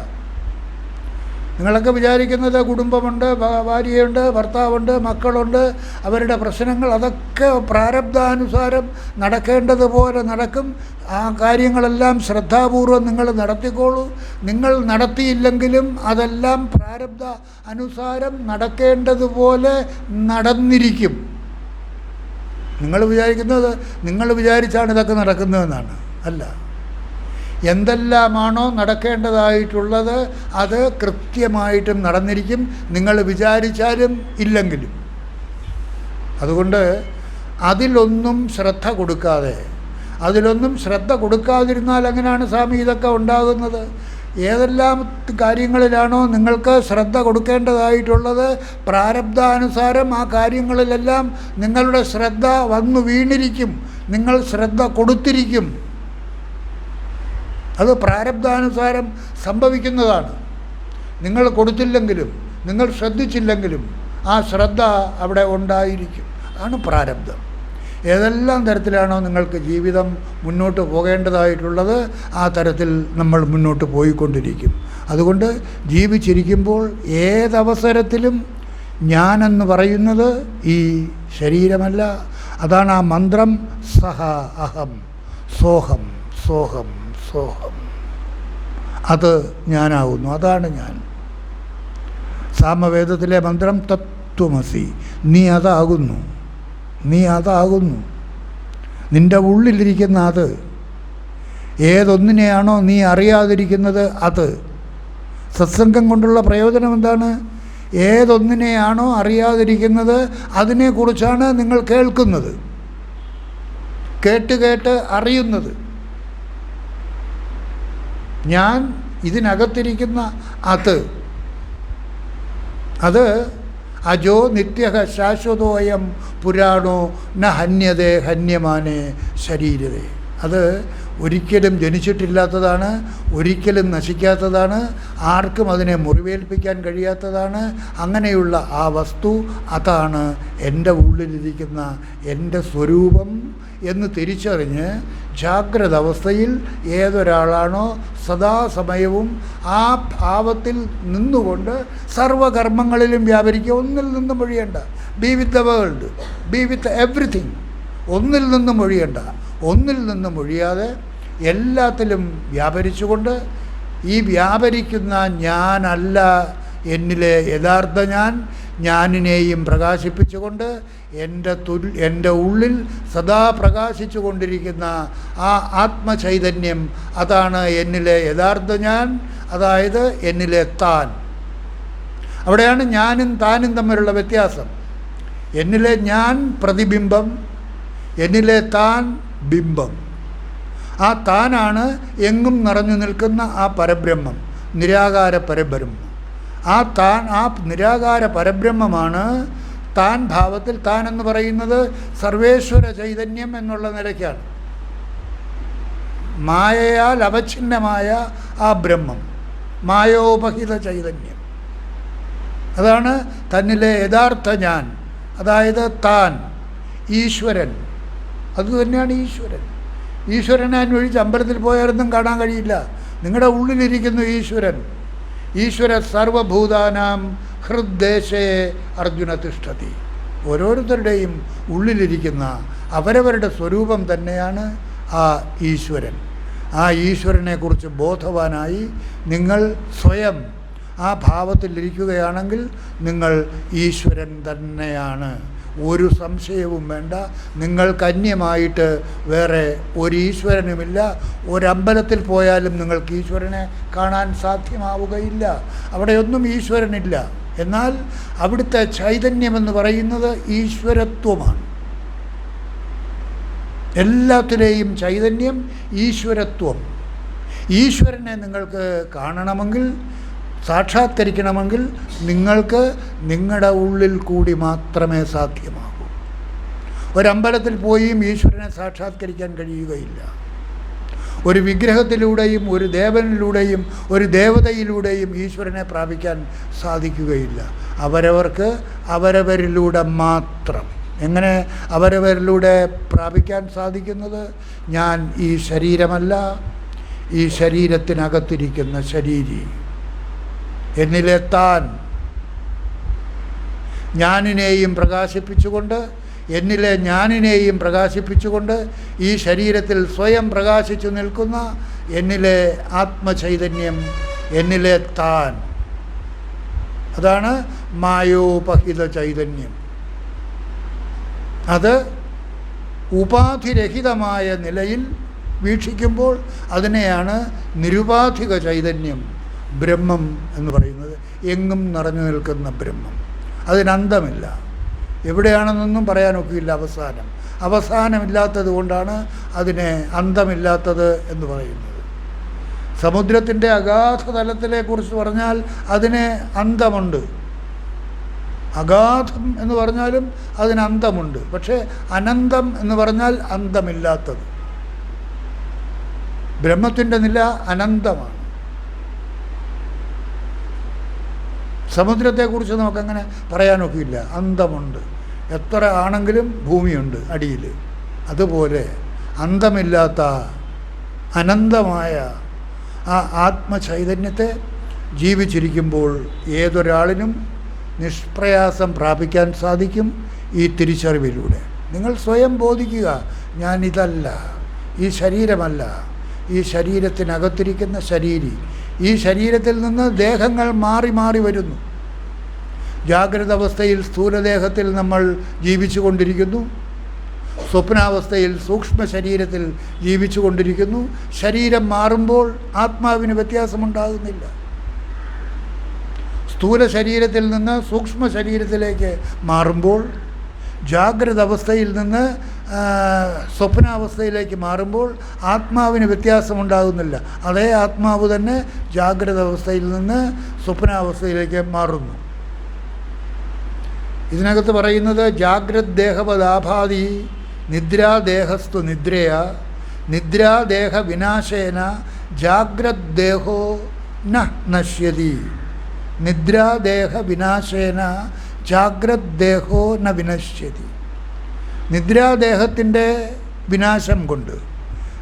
നിങ്ങളൊക്കെ വിചാരിക്കുന്നത് കുടുംബമുണ്ട്, ഭാര്യയുണ്ട്, ഭർത്താവുണ്ട്, മക്കളുണ്ട്, അവരുടെ പ്രശ്നങ്ങൾ, അതൊക്കെ പ്രാരബ്ധാനുസാരം നടക്കേണ്ടതുപോലെ നടക്കും. ആ കാര്യങ്ങളെല്ലാം ശ്രദ്ധാപൂർവം നിങ്ങൾ നടത്തിക്കോളൂ. നിങ്ങൾ നടത്തിയില്ലെങ്കിലും അതെല്ലാം പ്രാരബ്ധ അനുസാരം നടക്കേണ്ടതുപോലെ നടന്നിരിക്കും. നിങ്ങൾ വിചാരിക്കുന്നത് നിങ്ങൾ വിചാരിച്ചാണ് ഇതൊക്കെ നടക്കുന്നതെന്നാണ്. അല്ല, എന്തെല്ലാമാണോ നടക്കേണ്ടതായിട്ടുള്ളത് അത് കൃത്യമായിട്ടും നടന്നിരിക്കും, നിങ്ങൾ വിചാരിച്ചാലും ഇല്ലെങ്കിലും. അതുകൊണ്ട് അതിലൊന്നും ശ്രദ്ധ കൊടുക്കാതിരുന്നാൽ എങ്ങനെയാണ് സ്വാമി ഇതൊക്കെ ഉണ്ടാകുന്നത്? ഏതെല്ലാം കാര്യങ്ങളിലാണോ നിങ്ങൾക്ക് ശ്രദ്ധ കൊടുക്കേണ്ടതായിട്ടുള്ളത്, പ്രാരബ്ധാനുസാരം ആ കാര്യങ്ങളിലെല്ലാം നിങ്ങളുടെ ശ്രദ്ധ വന്നു വീണിരിക്കും. നിങ്ങൾ ശ്രദ്ധ കൊടുത്തിരിക്കും. അത് പ്രാരബ്ധാനുസാരം സംഭവിക്കുന്നതാണ്. നിങ്ങൾ കൊടുത്തില്ലെങ്കിലും നിങ്ങൾ ശ്രദ്ധിച്ചില്ലെങ്കിലും ആ ശ്രദ്ധ അവിടെ ഉണ്ടായിരിക്കും. അതാണ് പ്രാരബ്ധം. ഏതെല്ലാം തരത്തിലാണോ നിങ്ങൾക്ക് ജീവിതം മുന്നോട്ട് പോകേണ്ടതായിട്ടുള്ളത് ആ തരത്തിൽ നമ്മൾ മുന്നോട്ട് പോയിക്കൊണ്ടിരിക്കും. അതുകൊണ്ട് ജീവിച്ചിരിക്കുമ്പോൾ ഏതവസരത്തിലും ഞാനെന്ന് പറയുന്നത് ഈ ശരീരമല്ല. അതാണ് ആ മന്ത്രം, സഹ അഹം സോഹം സോഹം സോഹം. അത് ഞാനാകുന്നു, അതാണ് ഞാൻ. സാമവേദത്തിലെ മന്ത്രം തത്വമസി, നീ അതാകുന്നു, നീ അതാകുന്നു. നിൻ്റെ ഉള്ളിലിരിക്കുന്ന അത്. ഏതൊന്നിനെയാണോ നീ അറിയാതിരിക്കുന്നത് അത്. സത്സംഗം കൊണ്ടുള്ള പ്രയോജനം എന്താണ്? ഏതൊന്നിനെയാണോ അറിയാതിരിക്കുന്നത് അതിനെക്കുറിച്ചാണ് നിങ്ങൾ കേൾക്കുന്നത്, കേട്ട് അറിയുന്നത്. ഞാൻ ഇതിനകത്തിരിക്കുന്ന അത് അജോ നിത്യഃ ശാശ്വതോയം പുരാണോ ന ഹന്യതേ ഹന്യമാനേ ശരീരതേ. അത് ഒരിക്കലും ജനിച്ചിട്ടില്ലാത്തതാണ്, ഒരിക്കലും നശിക്കാത്തതാണ്, ആർക്കും അതിനെ മുറിവേൽപ്പിക്കാൻ കഴിയാത്തതാണ്. അങ്ങനെയുള്ള ആ വസ്തു, അതാണ് എൻ്റെ ഉള്ളിലിരിക്കുന്ന എൻ്റെ സ്വരൂപം എന്ന് തിരിച്ചറിഞ്ഞ് ജാഗ്രത അവസ്ഥയിൽ ഏതൊരാളാണോ സദാസമയവും ആ ഭാവത്തിൽ നിന്നുകൊണ്ട് സർവകർമ്മങ്ങളിലും വ്യാപരിക്കുക. ഒന്നിൽ നിന്നും ഒഴിയണ്ട. Be with the world, be with everything. ഒന്നിൽ നിന്നും ഒഴിയണ്ട. ഒന്നിൽ നിന്നും ഒഴിയാതെ എല്ലാത്തിലും വ്യാപരിച്ചുകൊണ്ട് ഈ വ്യാപരിക്കുന്ന ഞാനല്ല എന്നിലെ യഥാർത്ഥ ഞാനിനെയും പ്രകാശിപ്പിച്ചുകൊണ്ട് എൻ്റെ ഉള്ളിൽ സദാ പ്രകാശിച്ചു കൊണ്ടിരിക്കുന്ന ആ ആത്മചൈതന്യം, അതാണ് എന്നിലെ യഥാർത്ഥ ഞാൻ, അതായത് എന്നിലെ താൻ. അവിടെയാണ് ഞാനും താനും തമ്മിലുള്ള വ്യത്യാസം. എന്നിലെ ഞാൻ പ്രതിബിംബം, എന്നിലെ താൻ ബിംബം. ആ താനാണ് എങ്ങും നിറഞ്ഞു നിൽക്കുന്ന ആ പരബ്രഹ്മം, നിരാകാര പരബ്രഹ്മം. ആ നിരാകാര പരബ്രഹ്മമാണ് താൻ ഭാവത്തിൽ. താൻ എന്ന് പറയുന്നത് സർവേശ്വര ചൈതന്യം എന്നുള്ള നിലയ്ക്കാണ്. മായയാൽ അവഛിന്നമായ ആ ബ്രഹ്മം, മായോപഹിത ചൈതന്യം, അതാണ് തന്നിലെ യഥാർത്ഥ ഞാൻ, അതായത് താൻ, ഈശ്വരൻ. അതുതന്നെയാണ് ഈശ്വരൻ. ഈശ്വരനെ അന്വേഷിച്ച് അമ്പലത്തിൽ പോയാലൊന്നും കാണാൻ കഴിയില്ല. നിങ്ങളുടെ ഉള്ളിലിരിക്കുന്നു ഈശ്വരൻ. ഈശ്വര സർവഭൂതാനാം ഹൃദ്ദേശേ അർജുന തിഷ്ഠതി. ഓരോരുത്തരുടെയും ഉള്ളിലിരിക്കുന്ന അവരവരുടെ സ്വരൂപം തന്നെയാണ് ആ ഈശ്വരൻ. ആ ഈശ്വരനെക്കുറിച്ച് ബോധവാനായി നിങ്ങൾ സ്വയം ആ ഭാവത്തിലിരിക്കുകയാണെങ്കിൽ നിങ്ങൾ ഈശ്വരൻ തന്നെയാണ്. ഒരു സംശയവും വേണ്ട. നിങ്ങൾക്ക് അന്യമായിട്ട് വേറെ ഒരു ഈശ്വരനുമില്ല. ഒരമ്പലത്തിൽ പോയാലും നിങ്ങൾക്ക് ഈശ്വരനെ കാണാൻ സാധ്യമാവുകയില്ല. അവിടെയൊന്നും ഈശ്വരനില്ല. എന്നാൽ അവിടുത്തെ ചൈതന്യമെന്ന് പറയുന്നത് ഈശ്വരത്വമാണ്. എല്ലാത്തിലെയും ചൈതന്യം ഈശ്വരത്വം. ഈശ്വരനെ നിങ്ങൾക്ക് കാണണമെങ്കിൽ, സാക്ഷാത്കരിക്കണമെങ്കിൽ നിങ്ങൾക്ക് നിങ്ങളുടെ ഉള്ളിൽ കൂടി മാത്രമേ സാധ്യമാകൂ. ഒരമ്പലത്തിൽ പോയും ഈശ്വരനെ സാക്ഷാത്കരിക്കാൻ കഴിയുകയില്ല. ഒരു വിഗ്രഹത്തിലൂടെയും ഒരു ദേവനിലൂടെയും ഒരു ദേവതയിലൂടെയും ഈശ്വരനെ പ്രാപിക്കാൻ സാധിക്കുകയില്ല. അവരവർക്ക് അവരവരിലൂടെ മാത്രം. എങ്ങനെ അവരവരിലൂടെ പ്രാപിക്കാൻ സാധിക്കുന്നത്? ഞാൻ ഈ ശരീരമല്ല, ഈ ശരീരത്തിനകത്തിരിക്കുന്ന ശരീരി, എന്നിലെ താൻ, ഞാനിനെയും പ്രകാശിപ്പിച്ചുകൊണ്ട്, എന്നിലെ ഞാനിനെയും പ്രകാശിപ്പിച്ചുകൊണ്ട് ഈ ശരീരത്തിൽ സ്വയം പ്രകാശിച്ചു നിൽക്കുന്ന എന്നിലെ ആത്മചൈതന്യം, എന്നിലെ താൻ, അതാണ് മായോപഹിത ചൈതന്യം. അത് ഉപാധിരഹിതമായ നിലയിൽ വീക്ഷിക്കുമ്പോൾ അതിനെയാണ് നിരുപാധിക ചൈതന്യം, ബ്രഹ്മം എന്ന് പറയുന്നത്. എങ്ങും നിറഞ്ഞു നിൽക്കുന്ന ബ്രഹ്മം, അതിനന്തമില്ല. എവിടെയാണെന്നൊന്നും പറയാനൊക്കില്ല. അവസാനമില്ലാത്തത് കൊണ്ടാണ് അതിനെ അന്തമില്ലാത്തത് എന്ന് പറയുന്നത്. സമുദ്രത്തിൻ്റെ അഗാധ തലത്തിനെക്കുറിച്ച് പറഞ്ഞാൽ അതിന് അന്തമുണ്ട്. അഗാധം എന്ന് പറഞ്ഞാലും അതിന് അന്തമുണ്ട്. പക്ഷേ അനന്തം എന്ന് പറഞ്ഞാൽ അന്തമില്ലാത്തത്. ബ്രഹ്മത്തിൻ്റെ നില അനന്തമാണ്. സമുദ്രത്തെക്കുറിച്ച് നമുക്കങ്ങനെ പറയാനൊക്കില്ല. അന്തമുണ്ട്. എത്ര ആണെങ്കിലും ഭൂമിയുണ്ട് അടിയിൽ. അതുപോലെ അന്തമില്ലാത്ത അനന്തമായ ആ ആത്മചൈതന്യത്തെ ജീവിച്ചിരിക്കുമ്പോൾ ഏതൊരാളിനും നിഷ്പ്രയാസം പ്രാപിക്കാൻ സാധിക്കും ഈ തിരിച്ചറിവിലൂടെ. നിങ്ങൾ സ്വയം ബോധിക്കുക, ഞാനിതല്ല, ഈ ശരീരമല്ല, ഈ ശരീരത്തിനകത്തിരിക്കുന്ന ശരീരി. ഈ ശരീരത്തിൽ നിന്ന് ദേഹങ്ങൾ മാറി മാറി വരുന്നു. ജാഗ്രത അവസ്ഥയിൽ സ്ഥൂലദേഹത്തിൽ നമ്മൾ ജീവിച്ചു കൊണ്ടിരിക്കുന്നു. സ്വപ്നാവസ്ഥയിൽ സൂക്ഷ്മ ശരീരത്തിൽ ജീവിച്ചു കൊണ്ടിരിക്കുന്നു. ശരീരം മാറുമ്പോൾ ആത്മാവിന് വ്യത്യാസമുണ്ടാകുന്നില്ല. സ്ഥൂല ശരീരത്തിൽ നിന്ന് സൂക്ഷ്മ ശരീരത്തിലേക്ക് മാറുമ്പോൾ, ജാഗ്രത അവസ്ഥയിൽ നിന്ന് സ്വപ്നാവസ്ഥയിലേക്ക് മാറുമ്പോൾ ആത്മാവിന് വ്യത്യാസമുണ്ടാകുന്നില്ല. അതേ ആത്മാവ് തന്നെ ജാഗ്രത അവസ്ഥയിൽ നിന്ന് സ്വപ്നാവസ്ഥയിലേക്ക് മാറുന്നു. ഇതിനകത്ത് പറയുന്നത് ജാഗ്രത് ദേഹവദാഭാതി നിദ്രാദേഹസ്തു നിദ്രയ നിദ്രാദേഹ വിനാശേന ജാഗ്രത് ദേഹോ ന നശ്യതി. നിദ്രാദേഹ വിനാശേന ജാഗ്രത് ദേഹോ ന വിനശ്യതി. നിദ്രാദേഹത്തിൻ്റെ വിനാശം കൊണ്ട്.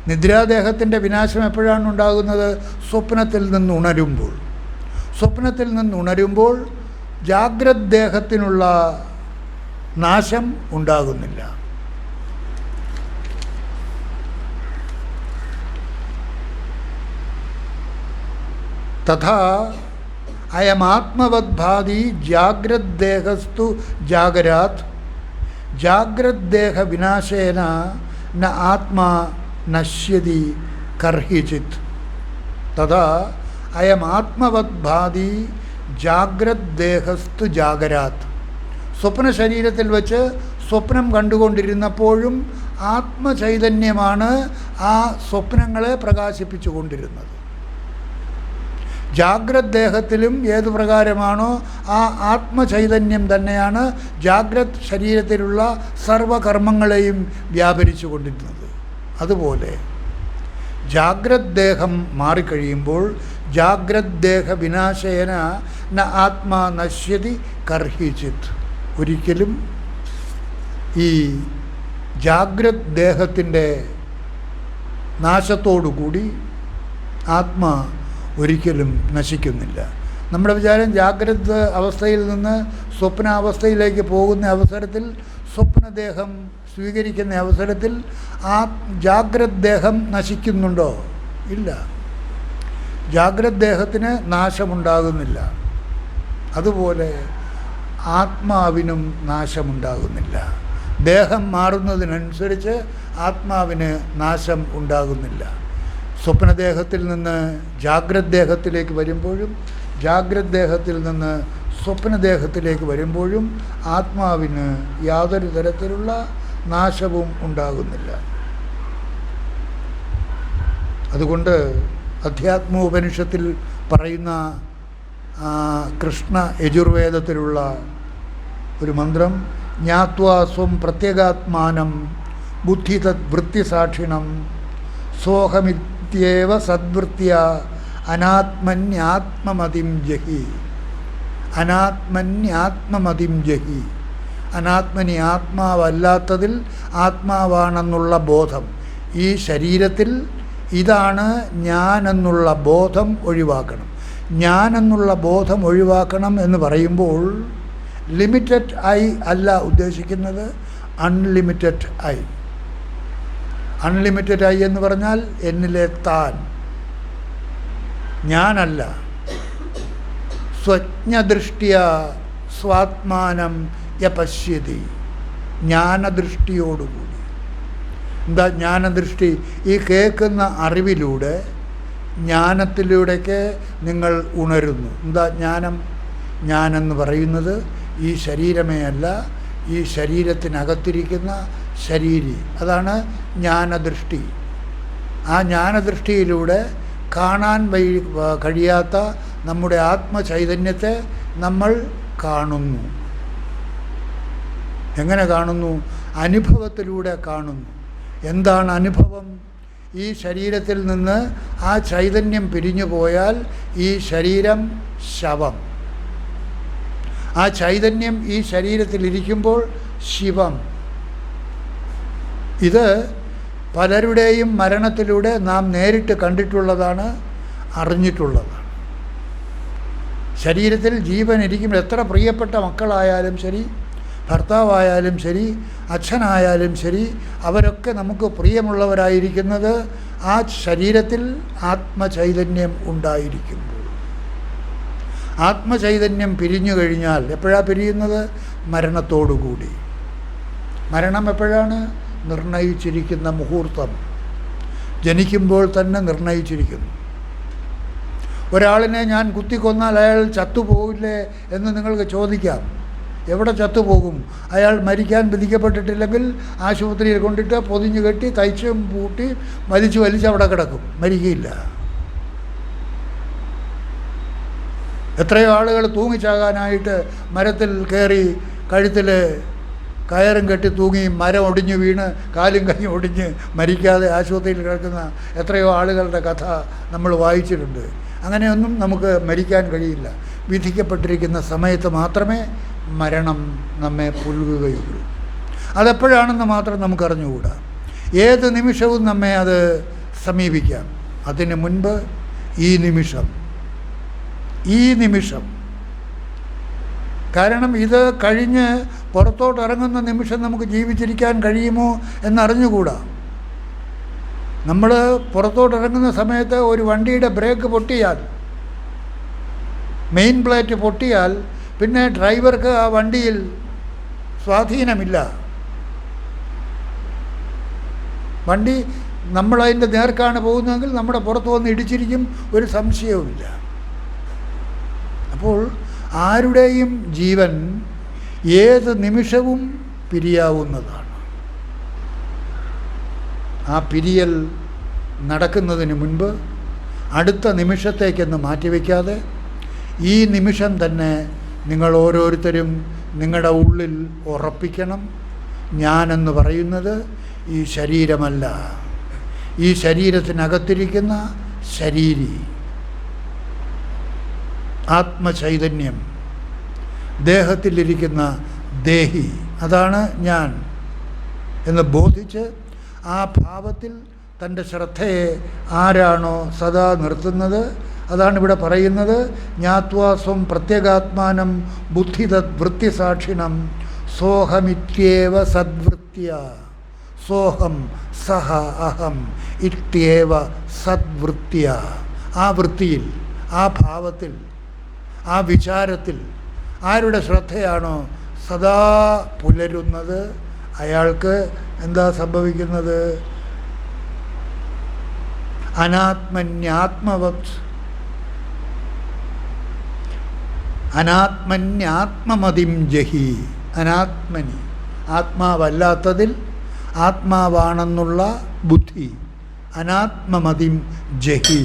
നിദ്രാദേഹത്തിൻ്റെ വിനാശം എപ്പോഴാണ് ഉണ്ടാകുന്നത്? സ്വപ്നത്തിൽ നിന്നുണരുമ്പോൾ. സ്വപ്നത്തിൽ നിന്നുണരുമ്പോൾ ജാഗ്രത് ദേഹത്തിനുള്ള നാശം ഉണ്ടാകുന്നില്ല. തഥാ അയമാത്മവദ്ഭാതി ജാഗ്രത് ദേഹസ്തു ജാഗരാത് ജാഗ്രത് ദേഹ വിനാശേന ന ആത്മാ നശ്യതി കർഹിചിത്. തഥാ അയമാത്മവദ്ഭാതി ജാഗ്രത് ദേഹസ്തു ജാഗരാത്. സ്വപ്ന ശരീരത്തിൽ വെച്ച് സ്വപ്നം കണ്ടുകൊണ്ടിരുന്നപ്പോഴും ആത്മചൈതന്യമാണ് ആ സ്വപ്നങ്ങളെ പ്രകാശിപ്പിച്ചു കൊണ്ടിരുന്നത്. ജാഗ്രത് ദേഹത്തിലും ഏതു പ്രകാരമാണോ ആ ആത്മചൈതന്യം തന്നെയാണ് ജാഗ്രത് ശരീരത്തിലുള്ള സർവകർമ്മങ്ങളെയും വ്യാപരിച്ചു കൊണ്ടിരുന്നത്. അതുപോലെ ജാഗ്രത് ദേഹം മാറിക്കഴിയുമ്പോൾ ജാഗ്രത് ദേഹ വിനാശേന ന ആത്മാ നശ്യതി കർഹിചിത്. ഒരിക്കലും ഈ ജാഗ്രത് ദേഹത്തിൻ്റെ നാശത്തോടുകൂടി ആത്മാ ഒരിക്കലും നശിക്കുന്നില്ല. നമ്മുടെ വിചാരം ജാഗ്രത അവസ്ഥയിൽ നിന്ന് സ്വപ്നാവസ്ഥയിലേക്ക് പോകുന്ന അവസരത്തിൽ, സ്വപ്നദേഹം സ്വീകരിക്കുന്ന അവസരത്തിൽ ആ ജാഗ്രത് ദേഹം നശിക്കുന്നുണ്ടോ? ഇല്ല. ജാഗ്രത് ദേഹത്തിന് നാശമുണ്ടാകുന്നില്ല. അതുപോലെ ആത്മാവിനും നാശമുണ്ടാകുന്നില്ല. ദേഹം മാറുന്നതിനനുസരിച്ച് ആത്മാവിന് നാശം ഉണ്ടാകുന്നില്ല. സ്വപ്നദേഹത്തിൽ നിന്ന് ജാഗ്രത് ദേഹത്തിലേക്ക് വരുമ്പോഴും ജാഗ്രത് ദേഹത്തിൽ നിന്ന് സ്വപ്നദേഹത്തിലേക്ക് വരുമ്പോഴും ആത്മാവിന് യാതൊരു തരത്തിലുള്ള നാശവും ഉണ്ടാകുന്നില്ല. അതുകൊണ്ട് അധ്യാത്മോപനിഷത്തിൽ പറയുന്ന കൃഷ്ണ യജുർവേദത്തിലുള്ള ഒരു മന്ത്രം, ജ്ഞാത്വാ സ്വം പ്രത്യേകാത്മാനം ബുദ്ധി തദ് വൃത്തിസാക്ഷിണം സോഹമിത്യേവ സദ്വൃത്യ അനാത്മന്യാത്മമതിം ജഹി. അനാത്മന്യാത്മമതിം ജഹി. അനാത്മനി ആത്മാവല്ലാത്തതിൽ ആത്മാവാണെന്നുള്ള ബോധം. ഈ ശരീരത്തിൽ ഇതാണ് ഞാനെന്നുള്ള ബോധം ഒഴിവാക്കണം. ഞാനെന്നുള്ള ബോധം ഒഴിവാക്കണം എന്ന് പറയുമ്പോൾ ലിമിറ്റഡ് ഐ അല്ല ഉദ്ദേശിക്കുന്നത്, അൺലിമിറ്റഡ് ഐ. അൺലിമിറ്റഡ് ഐ എന്ന് പറഞ്ഞാൽ എന്നിലെ താൻ, ഞാനല്ല. സ്വജ്ഞദൃഷ്ടിയ സ്വാത്മാനം യപശ്യതി. ജ്ഞാനദൃഷ്ടിയോടുകൂടി. എന്താ ജ്ഞാനദൃഷ്ടി? ഈ കേൾക്കുന്ന അറിവിലൂടെ, ജ്ഞാനത്തിലൂടെയൊക്കെ നിങ്ങൾ ഉണരുന്നു. എന്താ ജ്ഞാനം? ഞാനെന്ന് പറയുന്നത് ഈ ശരീരമേ അല്ല, ഈ ശരീരത്തിനകത്തിരിക്കുന്ന ശരീരി. അതാണ് ജ്ഞാനദൃഷ്ടി. ആ ജ്ഞാനദൃഷ്ടിയിലൂടെ കാണാൻ കഴിയാത്ത നമ്മുടെ ആത്മചൈതന്യത്തെ നമ്മൾ കാണുന്നു. എങ്ങനെ കാണുന്നു? അനുഭവത്തിലൂടെ കാണുന്നു. എന്താണ് അനുഭവം? ഈ ശരീരത്തിൽ നിന്ന് ആ ചൈതന്യം പിരിഞ്ഞു പോയാൽ ഈ ശരീരം ശവം. ആ ചൈതന്യം ഈ ശരീരത്തിലിരിക്കുമ്പോൾ ശിവം. ഇത് പലരുടെയും മരണത്തിലൂടെ നാം നേരിട്ട് കണ്ടിട്ടുള്ളതാണ്, അറിഞ്ഞിട്ടുള്ളതാണ്. ശരീരത്തിൽ ജീവൻ ഇരിക്കുമ്പോൾ എത്ര പ്രിയപ്പെട്ട മക്കളായാലും ശരി, ഭർത്താവായാലും ശരി, അച്ഛനായാലും ശരി, അവരൊക്കെ നമുക്ക് പ്രിയമുള്ളവരായിരിക്കുന്നത് ആ ശരീരത്തിൽ ആത്മചൈതന്യം ഉണ്ടായിരിക്കുമ്പോൾ. ആത്മചൈതന്യം പിരിഞ്ഞു കഴിഞ്ഞാൽ എപ്പോഴാണ് പിരിയുന്നത്? മരണത്തോടുകൂടി. മരണം എപ്പോഴാണ്? നിർണയിച്ചിരിക്കുന്ന മുഹൂർത്തം. ജനിക്കുമ്പോൾ തന്നെ നിർണയിച്ചിരിക്കുന്നു. ഒരാളിനെ ഞാൻ കുത്തിക്കൊന്നാൽ അയാൾ ചത്തുപോകില്ലേ എന്ന് നിങ്ങൾക്ക് ചോദിക്കാം. എവിടെ ചത്തുപോകും? അയാൾ മരിക്കാൻ വിധിക്കപ്പെട്ടിട്ടില്ലെങ്കിൽ ആശുപത്രിയിൽ കൊണ്ടിട്ട് പൊതിഞ്ഞു കെട്ടി തയ്ച്ചും പൂട്ടി വലിച്ച് അവിടെ കിടക്കും, മരിക്കില്ല. എത്രയോ ആളുകൾ തൂങ്ങിച്ചാകാനായിട്ട് മരത്തിൽ കയറി കഴുത്തിൽ കയറും കെട്ടി തൂങ്ങി മരം ഒടിഞ്ഞു വീണ് കാലും കൈയും ഒടിഞ്ഞ് മരിക്കാതെ ആശുപത്രിയിൽ കിടക്കുന്ന എത്രയോ ആളുകളുടെ കഥ നമ്മൾ വായിച്ചിട്ടുണ്ട്. അങ്ങനെയൊന്നും നമുക്ക് മരിക്കാൻ കഴിയില്ല. വിധിക്കപ്പെട്ടിരിക്കുന്ന സമയത്ത് മാത്രമേ മരണം നമ്മെ പുൽകുകയുള്ളൂ. അതെപ്പോഴാണെന്ന് മാത്രം നമുക്കറിഞ്ഞുകൂടാ. ഏത് നിമിഷവും നമ്മെ അത് സമീപിക്കാം. അതിന് മുൻപ് ഈ നിമിഷം. കാരണം ഇത് കഴിഞ്ഞ് പുറത്തോട്ടിറങ്ങുന്ന നിമിഷം നമുക്ക് ജീവിച്ചിരിക്കാൻ കഴിയുമോ എന്നറിഞ്ഞുകൂടാ. നമ്മൾ പുറത്തോട്ടിറങ്ങുന്ന സമയത്ത് ഒരു വണ്ടിയുടെ ബ്രേക്ക് പൊട്ടിയാൽ, മെയിൻ പ്ലേറ്റ് പൊട്ടിയാൽ പിന്നെ ഡ്രൈവർക്ക് ആ വണ്ടിയിൽ സ്വാധീനമില്ല. വണ്ടി നമ്മളതിൻ്റെ നേർക്കാണ് പോകുന്നതെങ്കിൽ നമ്മുടെ പുറത്ത് വന്ന് ഇടിച്ചിരിക്കും, ഒരു സംശയവുമില്ല. അപ്പോൾ ആരുടെയും ജീവൻ ഏത് നിമിഷവും പിരിയാവുന്നതാണ്. ആ പിരിയൽ നടക്കുന്നതിന് മുൻപ് അടുത്ത നിമിഷത്തേക്കൊന്ന് മാറ്റിവെക്കാതെ ഈ നിമിഷം തന്നെ നിങ്ങൾ ഓരോരുത്തരും നിങ്ങളുടെ ഉള്ളിൽ ഉറപ്പിക്കണം, ഞാനെന്ന് പറയുന്നത് ഈ ശരീരമല്ല, ഈ ശരീരത്തിനകത്തിരിക്കുന്ന ശരീരി, ആത്മചൈതന്യം, ദേഹത്തിലിരിക്കുന്ന ദേഹി, അതാണ് ഞാൻ എന്ന് ബോധിച്ച് ആ ഭാവത്തിൽ തൻ്റെ ശ്രദ്ധയെ ആരാണോ സദാ നിർത്തുന്നത്, അതാണ് ഇവിടെ പറയുന്നത്. ജ്ഞാത്വാസ്വം പ്രത്യേകാത്മാനം ബുദ്ധിതദ് വൃത്തിസാക്ഷിണം സോഹമിത്യേവ സദ്വൃത്യ. സോഹം സഹ അഹം ഇത്യേവ സദ്വൃത്യ. ആ വൃത്തിയിൽ, ആ ഭാവത്തിൽ, ആ വിചാരത്തിൽ ആരുടെ ശ്രദ്ധയാണോ സദാ പുലരുന്നത് അയാൾക്ക് എന്താ സംഭവിക്കുന്നത്? അനാത്മന്യാത്മമതിം ജഹി. അനാത്മനി, ആത്മാവല്ലാത്തതിൽ ആത്മാവാണെന്നുള്ള ബുദ്ധി, അനാത്മമതിം ജഹി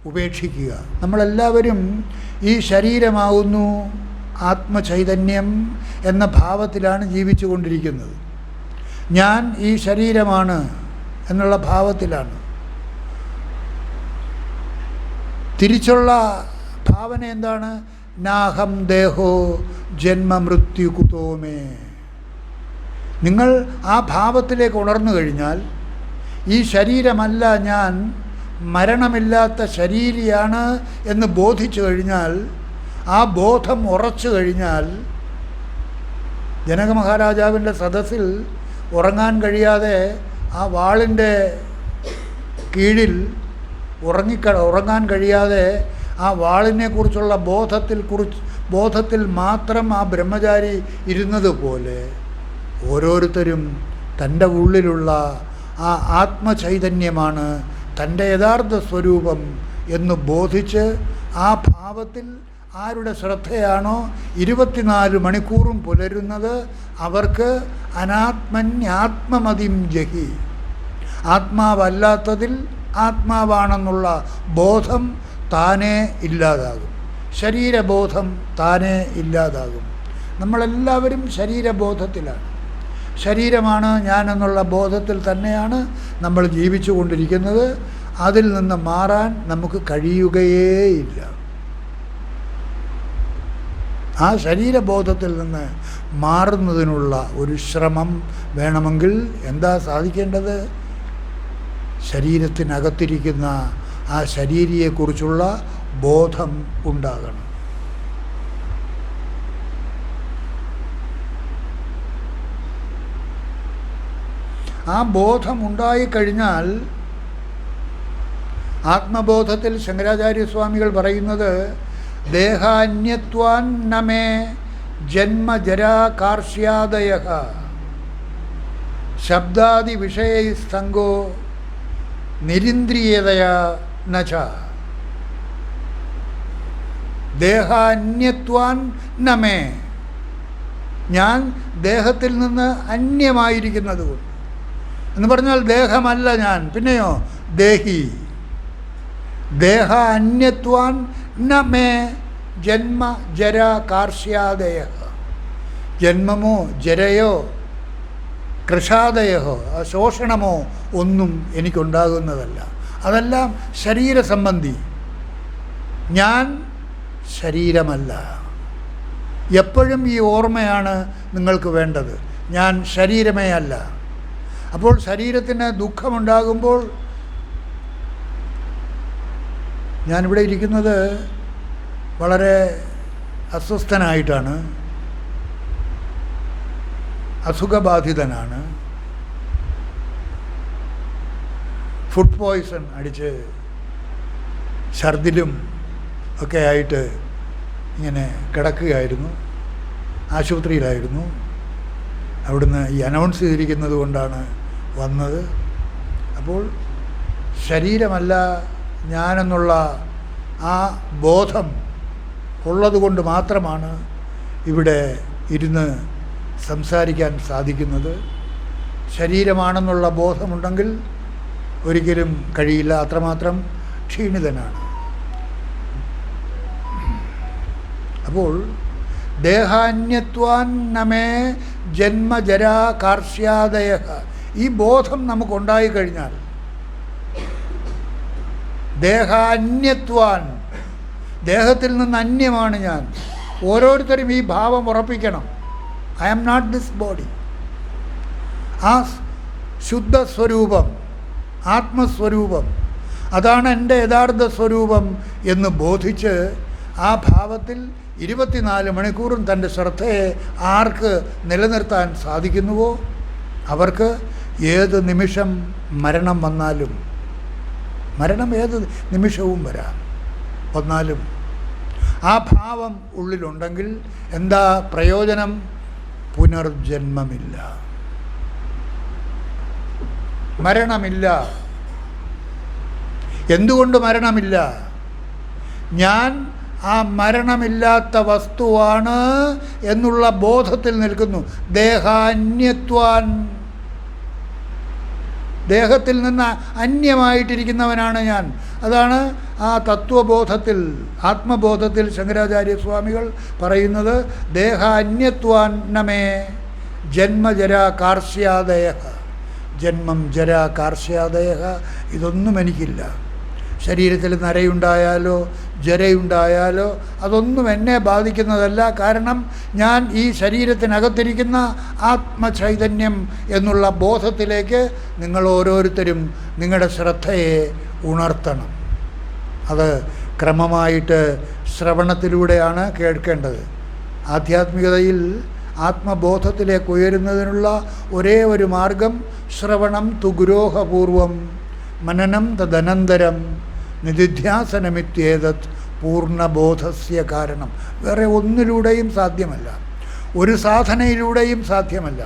ഉപേക്ഷിക്കുക. നമ്മളെല്ലാവരും ഈ ശരീരമാവുന്നു ആത്മചൈതന്യം എന്ന ഭാവത്തിലാണ് ജീവിച്ചു കൊണ്ടിരിക്കുന്നത്. ഞാൻ ഈ ശരീരമാണ് എന്നുള്ള ഭാവത്തിലാണ്. തിരിച്ചുള്ള ഭാവന എന്താണ്? നാഹം ദേഹോ ജന്മ മൃത്യു കുതോമേ. നിങ്ങൾ ആ ഭാവത്തിലേക്ക് ഉണർന്നു കഴിഞ്ഞാൽ, ഈ ശരീരമല്ല ഞാൻ, മരണമില്ലാത്ത ശരീരിയാണ് എന്ന് ബോധിച്ചു കഴിഞ്ഞാൽ, ആ ബോധം ഉറച്ചു കഴിഞ്ഞാൽ, ജനക മഹാരാജാവിൻ്റെ സദസ്സിൽ ഉറങ്ങാൻ കഴിയാതെ ആ വാളിൻ്റെ കീഴിൽ ഉറങ്ങാൻ കഴിയാതെ ആ വാളിനെക്കുറിച്ചുള്ള ബോധത്തിൽ മാത്രം ആ ബ്രഹ്മചാരി ഇരുന്നതുപോലെ ഓരോരുത്തരും തൻ്റെ ഉള്ളിലുള്ള ആ ആത്മചൈതന്യമാണ് തൻ്റെ യഥാർത്ഥ സ്വരൂപം എന്ന് ബോധിച്ച് ആ ഭാവത്തിൽ ആരുടെ ശ്രദ്ധയാണോ 24 മണിക്കൂറും പുലരുന്നത്, അവർക്ക് അനാത്മന്യാത്മമതിം ജഹി, ആത്മാവല്ലാത്തതിൽ ആത്മാവാണെന്നുള്ള ബോധം താനേ ഇല്ലാതാകും. ശരീരബോധം താനേ ഇല്ലാതാകും. നമ്മളെല്ലാവരും ശരീരബോധത്തിലാണ്. ശരീരമാണ് ഞാനെന്നുള്ള ബോധത്തിൽ തന്നെയാണ് നമ്മൾ ജീവിച്ചു കൊണ്ടിരിക്കുന്നത്. അതിൽ നിന്ന് മാറാൻ നമുക്ക് കഴിയുകയേയില്ല. ആ ശരീരബോധത്തിൽ നിന്ന് മാറുന്നതിനുള്ള ഒരു ശ്രമം വേണമെങ്കിൽ എന്താ സാധിക്കേണ്ടത്? ശരീരത്തിനകത്തിരിക്കുന്ന ആ ശരീരിയെക്കുറിച്ചുള്ള ബോധം ഉണ്ടാകണം. ആ ബോധം ഉണ്ടായിക്കഴിഞ്ഞാൽ, ആത്മബോധത്തിൽ ശങ്കരാചാര്യസ്വാമികൾ പറയുന്നത്, ദേഹാന്യത്വാൻ നമേ ജന്മജരാ കാർഷ്യാദയഃ ശബ്ദാദി വിഷയൈസ്തംഗോ നിരിന്ദ്രിയതയാ നച. ദേഹാന്യത്വാൻ നമേ, ഞാൻ ദേഹത്തിൽ നിന്ന് അന്യമായിരിക്കുന്നത് കൊണ്ട് എന്ന് പറഞ്ഞാൽ ദേഹമല്ല ഞാൻ, പിന്നെയോ ദേഹി. ദേഹ അന്യത്വാൻ നമേ ജന്മ ജര കാർഷ്യാദയ. ജന്മമോ ജരയോ കൃഷാദയോ ശോഷണമോ ഒന്നും എനിക്കുണ്ടാകുന്നതല്ല. അതെല്ലാം ശരീരസംബന്ധി. ഞാൻ ശരീരമല്ല. എപ്പോഴും ഈ ഓർമ്മയാണ് നിങ്ങൾക്ക് വേണ്ടത്. ഞാൻ ശരീരമേ അല്ല. അപ്പോൾ ശരീരത്തിന് ദുഃഖമുണ്ടാകുമ്പോൾ, ഞാനിവിടെ ഇരിക്കുന്നത് വളരെ അസ്വസ്ഥനായിട്ടാണ്, അസുഖബാധിതനാണ്, ഫുഡ് പോയ്സൺ അടിച്ച് ഛർദിലും ഒക്കെ ആയിട്ട് ഇങ്ങനെ കിടക്കുകയായിരുന്നു. ആശുപത്രിയിലായിരുന്നു. അവിടുന്ന് ഈ അനൗൺസ് ചെയ്തിരിക്കുന്നത് കൊണ്ടാണ് വന്നത്. അപ്പോൾ ശരീരമല്ല ഞാനെന്നുള്ള ആ ബോധം ഉള്ളതുകൊണ്ട് മാത്രമാണ് ഇവിടെ ഇരുന്ന് സംസാരിക്കാൻ സാധിക്കുന്നത്. ശരീരമാണെന്നുള്ള ബോധമുണ്ടെങ്കിൽ ഒരിക്കലും കഴിയില്ല. അത്രമാത്രം ക്ഷീണിതനാണ്. അപ്പോൾ ദേഹാന്യത്വാൻ നമേ ജന്മജരാ കാർഷ്യാദയ, ഈ ബോധം നമുക്കുണ്ടായിക്കഴിഞ്ഞാൽ, ദേഹാന്യത്വാൻ, ദേഹത്തിൽ നിന്ന് അന്യമാണ് ഞാൻ. ഓരോരുത്തരും ഈ ഭാവം ഉറപ്പിക്കണം. I am not this body. ആ ശുദ്ധ സ്വരൂപം, ആത്മസ്വരൂപം, അതാണ് എൻ്റെ യഥാർത്ഥ സ്വരൂപം എന്ന് ബോധിച്ച് ആ ഭാവത്തിൽ 24 മണിക്കൂറും തൻ്റെ ശ്രദ്ധയെ ആർക്ക് നിലനിർത്താൻ സാധിക്കുന്നുവോ അവർക്ക് ഏത് നിമിഷം മരണം വന്നാലും, മരണം ഏത് നിമിഷവും വന്നാലും ആ ഭാവം ഉള്ളിലുണ്ടെങ്കിൽ എന്താ പ്രയോജനം? പുനർജന്മമില്ല, മരണമില്ല. എന്തുകൊണ്ട് മരണമില്ല? ഞാൻ ആ മരണമില്ലാത്ത വസ്തുവാണ് എന്നുള്ള ബോധത്തിൽ നിൽക്കുന്നു. ദേഹാന്യത്വാൻ, ദേഹത്തിൽ നിന്ന് അന്യമായിട്ടിരിക്കുന്നവനാണ് ഞാൻ. അതാണ് ആ തത്വബോധത്തിൽ, ആത്മബോധത്തിൽ ശങ്കരാചാര്യസ്വാമികൾ പറയുന്നത്, ദേഹ അന്യത്വാന്നമേ ജന്മജരാ കാർഷ്യാദയ. ജന്മം, ജര, കാർഷ്യാദയ ഇതൊന്നും എനിക്കില്ല. ശരീരത്തിൽ നരയുണ്ടായാലോ ജരയുണ്ടായാലോ അതൊന്നും എന്നെ ബാധിക്കുന്നതല്ല. കാരണം ഞാൻ ഈ ശരീരത്തിനകത്തിരിക്കുന്ന ആത്മചൈതന്യം എന്നുള്ള ബോധത്തിലേക്ക് നിങ്ങൾ ഓരോരുത്തരും നിങ്ങളുടെ ശ്രദ്ധയെ ഉണർത്തണം. അത് ക്രമമായിട്ട് ശ്രവണത്തിലൂടെയാണ് കേൾക്കേണ്ടത്. ആധ്യാത്മികതയിൽ ആത്മബോധത്തിലേക്ക് ഉയരുന്നതിനുള്ള ഒരേ ഒരു മാർഗം ശ്രവണം തുഗുരോഹപൂർവം മനനം തദനന്തരം നിധിധ്യാസനമിത്യേതത് പൂർണ്ണബോധസ്യ കാരണം. വേറെ ഒന്നിലൂടെയും സാധ്യമല്ല, ഒരു സാധനയിലൂടെയും സാധ്യമല്ല.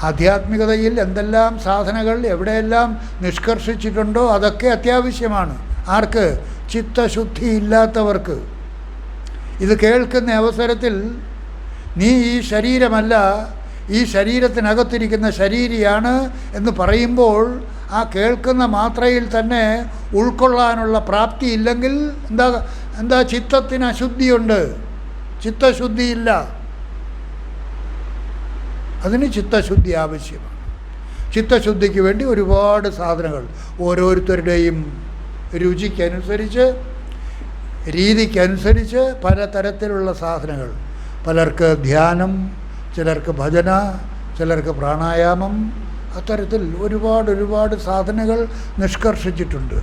ആധ്യാത്മികതയിൽ എന്തെല്ലാം സാധനകൾ എവിടെയെല്ലാം നിഷ്കർഷിച്ചിട്ടുണ്ടോ അതൊക്കെ അത്യാവശ്യമാണ്. ആർക്ക്? ചിത്തശുദ്ധി ഇല്ലാത്തവർക്ക്. ഇത് കേൾക്കുന്ന അവസരത്തിൽ നീ ഈ ശരീരമല്ല, ഈ ശരീരത്തിനകത്തിരിക്കുന്ന ശരീരിയാണ് എന്ന് പറയുമ്പോൾ ആ കേൾക്കുന്ന മാത്രയിൽ തന്നെ ഉൾക്കൊള്ളാനുള്ള പ്രാപ്തി ഇല്ലെങ്കിൽ എന്താ ചിത്തത്തിന് അശുദ്ധിയുണ്ട്, ചിത്തശുദ്ധിയില്ല. അതിന് ചിത്തശുദ്ധി ആവശ്യമാണ്. ചിത്തശുദ്ധിക്ക് വേണ്ടി ഒരുപാട് സാധനങ്ങൾ ഓരോരുത്തരുടെയും രുചിക്കനുസരിച്ച്, രീതിക്കനുസരിച്ച് പലതരത്തിലുള്ള സാധനങ്ങൾ. പലർക്ക് ധ്യാനം, ചിലർക്ക് ഭജന, ചിലർക്ക് പ്രാണായാമം, അത്തരത്തിൽ ഒരുപാട് സാധനകൾ നിഷ്കർഷിച്ചിട്ടുണ്ട്.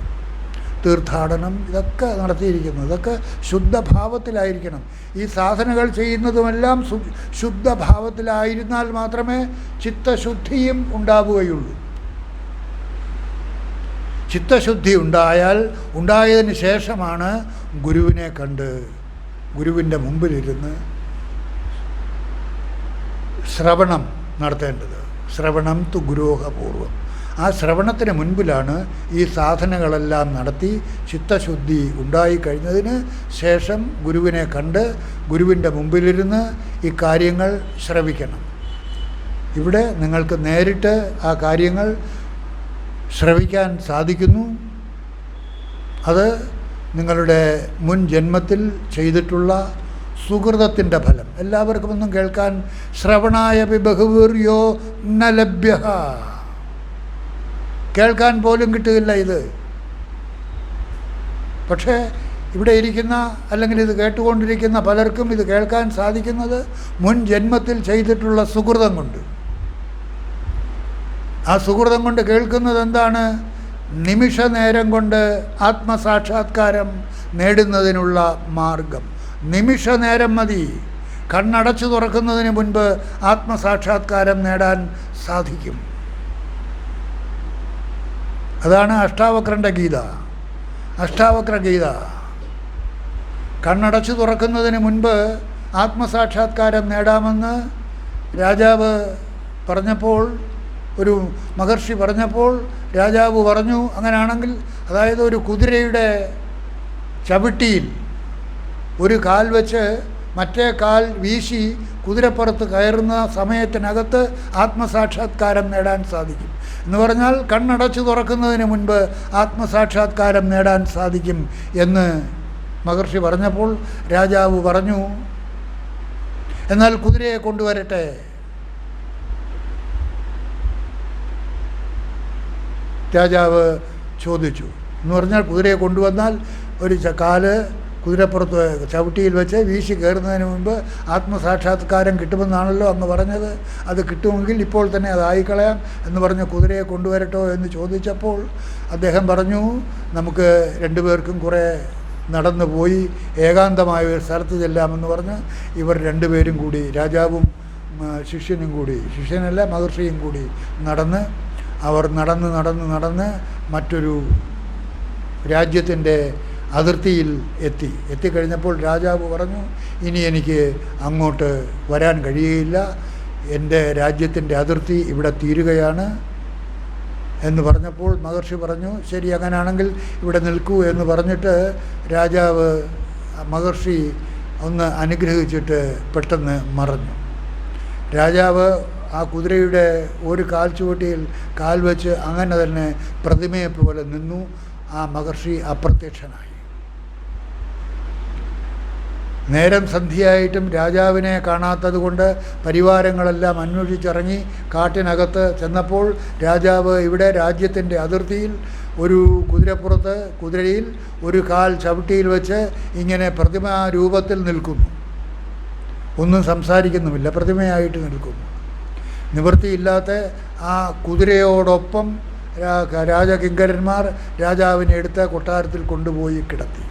തീർത്ഥാടനം ഇതൊക്കെ നടത്തിയിരിക്കുന്നു. ഇതൊക്കെ ശുദ്ധഭാവത്തിലായിരിക്കണം. ഈ സാധനകൾ ചെയ്യുന്നതുമെല്ലാം ശുദ്ധഭാവത്തിലായിരുന്നാൽ മാത്രമേ ചിത്തശുദ്ധിയും ഉണ്ടാവുകയുള്ളൂ. ചിത്തശുദ്ധി ഉണ്ടായതിന് ശേഷമാണ് ഗുരുവിനെ കണ്ട് ഗുരുവിൻ്റെ മുമ്പിലിരുന്ന് ശ്രവണം നടത്തേണ്ടത്. ശ്രവണം തു ഗുരോഹപൂർവം. ആ ശ്രവണത്തിന് മുൻപിലാണ് ഈ സാധനങ്ങളെല്ലാം നടത്തി ചിത്തശുദ്ധി ഉണ്ടായിക്കഴിഞ്ഞതിന് ശേഷം ഗുരുവിനെ കണ്ട് ഗുരുവിൻ്റെ മുമ്പിലിരുന്ന് ഈ കാര്യങ്ങൾ ശ്രവിക്കണം. ഇവിടെ നിങ്ങൾക്ക് നേരിട്ട് ആ കാര്യങ്ങൾ ശ്രവിക്കാൻ സാധിക്കുന്നു. അത് നിങ്ങളുടെ മുൻ ജന്മത്തിൽ ചെയ്തിട്ടുള്ള സുഹൃതത്തിൻ്റെ ഫലം. എല്ലാവർക്കും ഒന്നും കേൾക്കാൻ ശ്രവണായ ബഹുവീര്യോ ന ലഭ്യ, കേൾക്കാൻ പോലും കിട്ടുകയില്ല ഇത്. പക്ഷേ ഇവിടെ ഇരിക്കുന്ന അല്ലെങ്കിൽ ഇത് കേട്ടുകൊണ്ടിരിക്കുന്ന പലർക്കും ഇത് കേൾക്കാൻ സാധിക്കുന്നത് മുൻ ജന്മത്തിൽ ചെയ്തിട്ടുള്ള സുഹൃതം കൊണ്ട്. ആ സുഹൃതം കൊണ്ട് കേൾക്കുന്നത് എന്താണ്? നിമിഷ നേരം കൊണ്ട് ആത്മസാക്ഷാത്കാരം നേടുന്നതിനുള്ള മാർഗം. നിമിഷ നേരം മതി. കണ്ണടച്ചു തുറക്കുന്നതിന് മുൻപ് ആത്മസാക്ഷാത്കാരം നേടാൻ സാധിക്കും. അതാണ് അഷ്ടാവക്രൻ്റെ ഗീത. അഷ്ടാവക്ര ഗീത. കണ്ണടച്ചു തുറക്കുന്നതിന് മുൻപ് ആത്മസാക്ഷാത്കാരം നേടാമെന്ന് രാജാവ് പറഞ്ഞപ്പോൾ, ഒരു മഹർഷി പറഞ്ഞപ്പോൾ രാജാവ് പറഞ്ഞു, അങ്ങനെയാണെങ്കിൽ അതായത് ഒരു കുതിരയുടെ ചവിട്ടിയിൽ ഒരു കാൽ വെച്ച് മറ്റേ കാൽ വീശി കുതിരപ്പുറത്ത് കയറുന്ന സമയത്തിനകത്ത് ആത്മസാക്ഷാത്കാരം നേടാൻ സാധിക്കും എന്ന് പറഞ്ഞാൽ കണ്ണടച്ചു തുറക്കുന്നതിന് മുൻപ് ആത്മസാക്ഷാത്കാരം നേടാൻ സാധിക്കും എന്ന് മഹർഷി പറഞ്ഞപ്പോൾ രാജാവ് പറഞ്ഞു, എന്നാൽ കുതിരയെ കൊണ്ടുവരട്ടെ. രാജാവ് ചോദിച്ചു. എന്ന് പറഞ്ഞാൽ കുതിരയെ കൊണ്ടുവന്നാൽ ഒരു കാല് കുതിരപ്പുറത്ത് ചവിട്ടിയിൽ വെച്ച് വീശി കയറുന്നതിന് മുൻപ് ആത്മസാക്ഷാത്കാരം കിട്ടുമെന്നാണല്ലോ അങ്ങ് പറഞ്ഞത്. അത് കിട്ടുമെങ്കിൽ ഇപ്പോൾ തന്നെ അതായിക്കളയാം എന്ന് പറഞ്ഞ് കുതിരയെ കൊണ്ടുവരട്ടോ എന്ന് ചോദിച്ചപ്പോൾ അദ്ദേഹം പറഞ്ഞു, നമുക്ക് രണ്ടുപേർക്കും കുറേ നടന്നു പോയി ഏകാന്തമായ ഒരു സ്ഥലത്ത് ചെല്ലാമെന്ന് പറഞ്ഞ് ഇവർ രണ്ടുപേരും കൂടി, രാജാവും ശിഷ്യനും കൂടി, ശിഷ്യനല്ല മഹർഷിയും കൂടി അവർ നടന്ന് മറ്റൊരു രാജ്യത്തിൻ്റെ അതിർത്തിയിൽ എത്തിക്കഴിഞ്ഞപ്പോൾ രാജാവ് പറഞ്ഞു, ഇനി എനിക്ക് അങ്ങോട്ട് വരാൻ കഴിയുകയില്ല, എൻ്റെ രാജ്യത്തിൻ്റെ അതിർത്തി ഇവിടെ തീരുകയാണ് എന്ന് പറഞ്ഞപ്പോൾ മഹർഷി പറഞ്ഞു, ശരി അങ്ങനെയാണെങ്കിൽ ഇവിടെ നിൽക്കൂ എന്ന് പറഞ്ഞിട്ട് രാജാവ് മഹർഷി ഒന്ന് അനുഗ്രഹിച്ചിട്ട് പെട്ടെന്ന് മറഞ്ഞു. രാജാവ് ആ കുതിരയുടെ ഒരു കാൽ ചുവട്ടിയിൽ കാൽ വെച്ച് അങ്ങനെ തന്നെ പ്രതിമയെപ്പോലെ നിന്നു. ആ മഹർഷി അപ്രത്യക്ഷനായി. നേരം സന്ധ്യയായിട്ടും രാജാവിനെ കാണാത്തത് കൊണ്ട് പരിവാരങ്ങളെല്ലാം അന്വേഷിച്ചിറങ്ങി കാട്ടിനകത്ത് ചെന്നപ്പോൾ രാജാവ് ഇവിടെ രാജ്യത്തിൻ്റെ അതിർത്തിയിൽ ഒരു കുതിരപ്പുറത്ത് കുതിരയിൽ ഒരു കാൽ ചവിട്ടിയിൽ വെച്ച് ഇങ്ങനെ പ്രതിമാ രൂപത്തിൽ നിൽക്കുന്നു. ഒന്നും സംസാരിക്കുന്നുമില്ല, പ്രതിമയായിട്ട് നിൽക്കുന്നു. നിവൃത്തിയില്ലാത്ത ആ കുതിരയോടൊപ്പം രാജകിങ്കരന്മാർ രാജാവിനെ എടുത്ത് കൊട്ടാരത്തിൽ കൊണ്ടുപോയി കിടത്തി.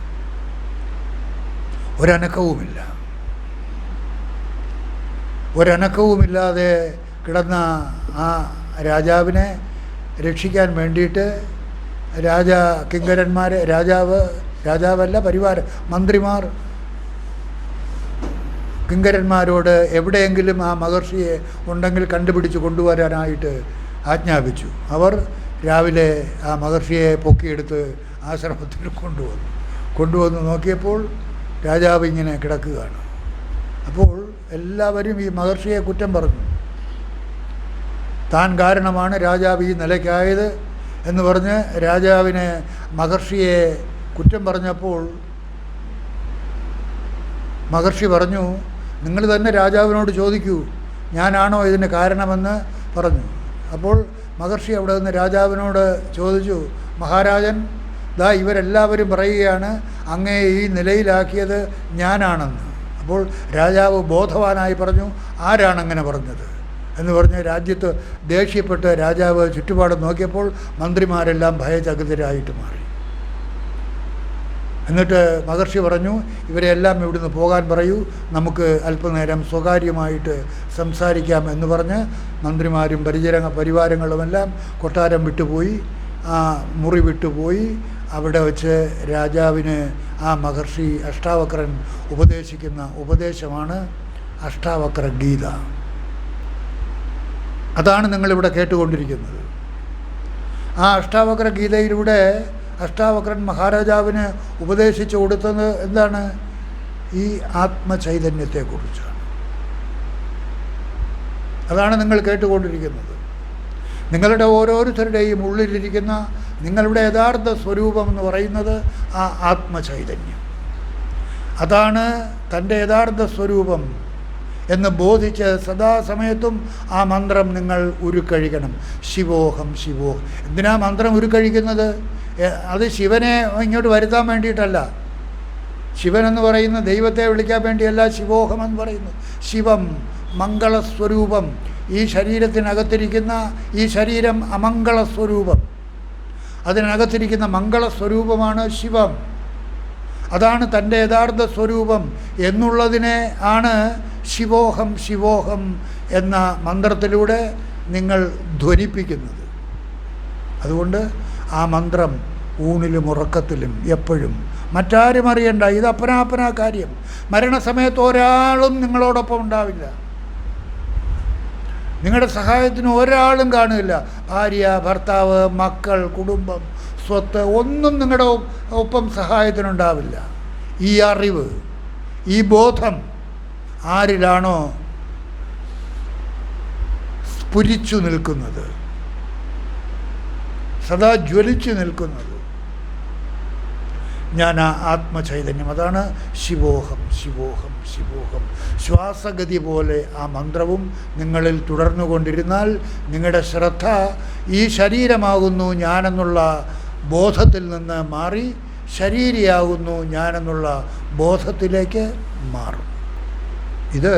ഒരനക്കവുമില്ലാതെ കിടന്ന ആ രാജാവിനെ രക്ഷിക്കാൻ വേണ്ടിയിട്ട് കിങ്കരന്മാർ, രാജാവല്ല പരിവാരം, മന്ത്രിമാർ കിങ്കരന്മാരോട് എവിടെയെങ്കിലും ആ മഹർഷിയെ ഉണ്ടെങ്കിൽ കണ്ടുപിടിച്ച് കൊണ്ടുവരാനായിട്ട് ആജ്ഞാപിച്ചു. അവർ രാവിലെ ആ മഹർഷിയെ പൊക്കിയെടുത്ത് ആശ്രമത്തിൽ കൊണ്ടുവന്ന് നോക്കിയപ്പോൾ രാജാവ് ഇങ്ങനെ കിടക്കുകയാണ്. അപ്പോൾ എല്ലാവരും ഈ മഹർഷിയെ കുറ്റം പറഞ്ഞു. താൻ കാരണമാണ് രാജാവ് ഈ നിലയ്ക്കായത് എന്ന് പറഞ്ഞ് രാജാവിനെ മഹർഷിയെ കുറ്റം പറഞ്ഞപ്പോൾ മഹർഷി പറഞ്ഞു, നിങ്ങൾ തന്നെ രാജാവിനോട് ചോദിക്കൂ, ഞാനാണോ ഇതിന് കാരണമെന്ന് പറഞ്ഞു. അപ്പോൾ മഹർഷി അവിടെ നിന്ന് രാജാവിനോട് ചോദിച്ചു, മഹാരാജൻ, ദാ ഇവരെല്ലാവരും പറയുകയാണ് അങ്ങയെ ഈ നിലയിലാക്കിയത് ഞാനാണെന്ന്. അപ്പോൾ രാജാവ് ബോധവാനായി പറഞ്ഞു, ആരാണങ്ങനെ പറഞ്ഞത് എന്ന് പറഞ്ഞ് രാജ്യത്ത് ദേഷ്യപ്പെട്ട് രാജാവ് ചുറ്റുപാട് നോക്കിയപ്പോൾ മന്ത്രിമാരെല്ലാം ഭയചകിതരായിട്ട് മാറി. എന്നിട്ട് മഹർഷി പറഞ്ഞു, ഇവരെല്ലാം ഇവിടുന്ന് പോകാൻ പറയൂ, നമുക്ക് അല്പനേരം സ്വകാര്യമായിട്ട് സംസാരിക്കാം എന്ന് പറഞ്ഞ് മന്ത്രിമാരും പരിവാരങ്ങളുമെല്ലാം കൊട്ടാരം വിട്ടുപോയി. ആ മുറി വിട്ടുപോയി. അവിടെ വച്ച് രാജാവിന് ആ മഹർഷി അഷ്ടാവക്രൻ ഉപദേശിക്കുന്ന ഉപദേശമാണ് അഷ്ടാവക്ര ഗീത. അതാണ് നിങ്ങളിവിടെ കേട്ടുകൊണ്ടിരിക്കുന്നത്. ആ അഷ്ടാവക്ര ഗീതയിലൂടെ അഷ്ടാവക്രൻ മഹാരാജാവിന് ഉപദേശിച്ചു കൊടുത്തത് എന്താണ്? ഈ ആത്മചൈതന്യത്തെക്കുറിച്ചാണ്. അതാണ് നിങ്ങൾ കേട്ടുകൊണ്ടിരിക്കുന്നത്. നിങ്ങളുടെ ഓരോരുത്തരുടെയും ഉള്ളിലിരിക്കുന്ന നിങ്ങളുടെ യഥാർത്ഥ സ്വരൂപം എന്ന് പറയുന്നത് ആ ആത്മചൈതന്യം. അതാണ് തൻ്റെ യഥാർത്ഥ സ്വരൂപം എന്ന് ബോധിച്ച് സദാസമയത്തും ആ മന്ത്രം നിങ്ങൾ ഉരുക്കഴിക്കണം. ശിവോഹം ശിവോഹം. എന്തിനാ മന്ത്രം ഉരുക്കഴിക്കുന്നത്? അത് ശിവനെ ഇങ്ങോട്ട് വരുത്താൻ വേണ്ടിയിട്ടല്ല. ശിവൻ എന്ന് പറയുന്ന ദൈവത്തെ വിളിക്കാൻ വേണ്ടിയല്ല ശിവോഹം എന്ന് പറയുന്നത്. ശിവം മംഗളസ്വരൂപം. ഈ ശരീരത്തിനകത്തിരിക്കുന്ന ഈ ശരീരം അമംഗളസ്വരൂപം. അതിനകത്തിരിക്കുന്ന മംഗളസ്വരൂപമാണ് ശിവം. അതാണ് തൻ്റെ യഥാർത്ഥ സ്വരൂപം എന്നുള്ളതിനെ ആണ് ശിവോഹം ശിവോഹം എന്ന മന്ത്രത്തിലൂടെ നിങ്ങൾ ധ്വനിപ്പിക്കുന്നത്. അതുകൊണ്ട് ആ മന്ത്രം ഊണിലും ഉറക്കത്തിലും എപ്പോഴും മറ്റാരും അറിയണ്ട. ഇത് അപ്പനാ കാര്യം. മരണസമയത്ത് ഒരാളും നിങ്ങളോടൊപ്പം ഉണ്ടാവില്ല. നിങ്ങളുടെ സഹായത്തിന് ഒരാളും കാണുകയില്ല. ഭാര്യ, ഭർത്താവ്, മക്കൾ, കുടുംബം, സ്വത്ത് ഒന്നും നിങ്ങളുടെ ഒപ്പം സഹായത്തിനുണ്ടാവില്ല. ഈ അറിവ്, ഈ ബോധം ആരിലാണോ സ്ഫുരിച്ചു നിൽക്കുന്നത്, സദാ ജ്വലിച്ചു നിൽക്കുന്നത്, ഞാൻ ആ ആത്മചൈതന്യം. അതാണ് ശിവോഹം ശിവോഹം ശിവോഹം. ശ്വാസഗതി പോലെ ആ മന്ത്രവും നിങ്ങളിൽ തുടർന്നുകൊണ്ടിരുന്നാൽ നിങ്ങളുടെ ശ്രദ്ധ ഈ ശരീരമാകുന്നു ഞാനെന്നുള്ള ബോധത്തിൽ നിന്ന് മാറി ശരീരിയാകുന്നു ഞാനെന്നുള്ള ബോധത്തിലേക്ക് മാറും. ഇത്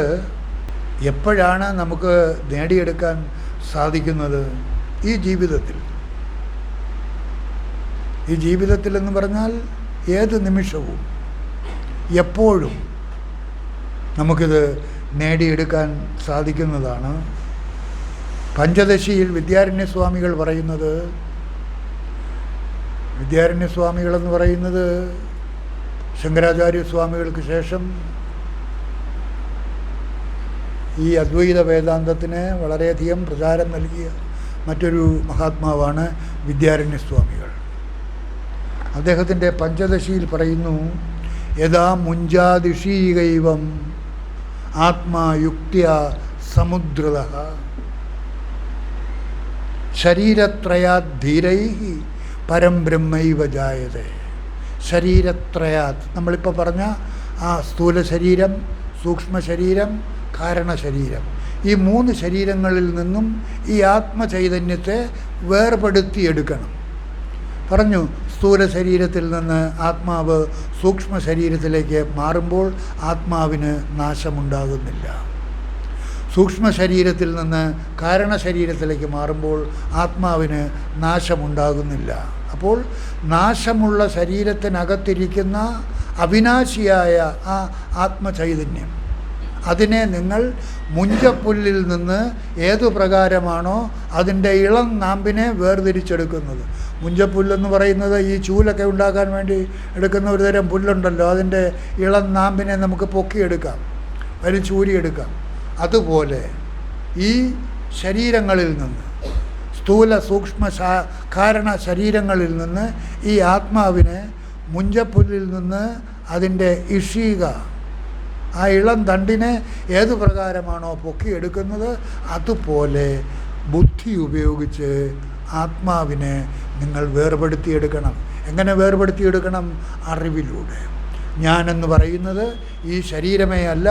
എപ്പോഴാണ് നമുക്ക് നേടിയെടുക്കാൻ സാധിക്കുന്നത്? ഈ ജീവിതത്തിൽ. ഈ ജീവിതത്തിൽ എന്ന് പറഞ്ഞാൽ ഏത് നിമിഷവും എപ്പോഴും നമുക്കിത് നേടിയെടുക്കാൻ സാധിക്കുന്നതാണ്. പഞ്ചദശിയിൽ വിദ്യാരണ്യസ്വാമികൾ പറയുന്നത്, വിദ്യാരണ്യസ്വാമികളെന്ന് പറയുന്നത് ശങ്കരാചാര്യസ്വാമികൾക്ക് ശേഷം ഈ അദ്വൈത വേദാന്തത്തിന് വളരെയധികം പ്രചാരം നൽകിയ മറ്റൊരു മഹാത്മാവാണ് വിദ്യാരണ്യസ്വാമികൾ. അദ്ദേഹത്തിൻ്റെ പഞ്ചദശിയിൽ പറയുന്നു, യഥാ മുഞ്ചാദിഷീകൈവം ആത്മാ യുക്ത്യാ സമുദ്രതഃ. ശരീരത്രയാത് ധീരൈ പരം ബ്രഹ്മൈവ ജായതേ. ശരീരത്രയാത് നമ്മളിപ്പോൾ പറഞ്ഞ ആ സ്ഥൂല ശരീരം, സൂക്ഷ്മ ശരീരം, കാരണശരീരം, ഈ 3 ശരീരങ്ങളിൽ നിന്നും ഈ ആത്മചൈതന്യത്തെ വേർപെടുത്തിയെടുക്കണം. പറഞ്ഞു, സ്ഥൂല ശരീരത്തിൽ നിന്ന് ആത്മാവ് സൂക്ഷ്മ ശരീരത്തിലേക്ക് മാറുമ്പോൾ ആത്മാവിന് നാശമുണ്ടാകുന്നില്ല. സൂക്ഷ്മ ശരീരത്തിൽ നിന്ന് കാരണശരീരത്തിലേക്ക് മാറുമ്പോൾ ആത്മാവിന് നാശമുണ്ടാകുന്നില്ല. അപ്പോൾ നാശമുള്ള ശരീരത്തിനകത്തിരിക്കുന്ന അവിനാശിയായ ആ ആത്മചൈതന്യം, അതിനെ നിങ്ങൾ മുഞ്ചപ്പുല്ലിൽ നിന്ന് ഏതു പ്രകാരമാണോ അതിൻ്റെ ഇളം നാമ്പിനെ വേർതിരിച്ചെടുക്കുന്നത്. മുഞ്ചപ്പുല്ലെന്ന് പറയുന്നത് ഈ ചൂലൊക്കെ ഉണ്ടാക്കാൻ വേണ്ടി എടുക്കുന്ന ഒരു തരം പുല്ലുണ്ടല്ലോ, അതിൻ്റെ ഇളം നാമ്പിനെ നമുക്ക് പൊക്കിയെടുക്കാം, വലിച്ചൂരിയെടുക്കാം. അതുപോലെ ഈ ശരീരങ്ങളിൽ നിന്ന്, സ്ഥൂല സൂക്ഷ്മ കാരണ ശരീരങ്ങളിൽ നിന്ന് ഈ ആത്മാവിനെ മുഞ്ചപ്പുല്ലിൽ നിന്ന് അതിൻ്റെ ഇഷീക, ആ ഇളം തണ്ടിനെ ഏതു പ്രകാരമാണോ പൊക്കിയെടുക്കുന്നത്, അതുപോലെ ബുദ്ധി ഉപയോഗിച്ച് ആത്മാവിനെ നിങ്ങൾ വേർപെടുത്തിയെടുക്കണം. എങ്ങനെ വേർപെടുത്തിയെടുക്കണം? അറിവിലൂടെ. ഞാനെന്ന് പറയുന്നത് ഈ ശരീരമേ അല്ല,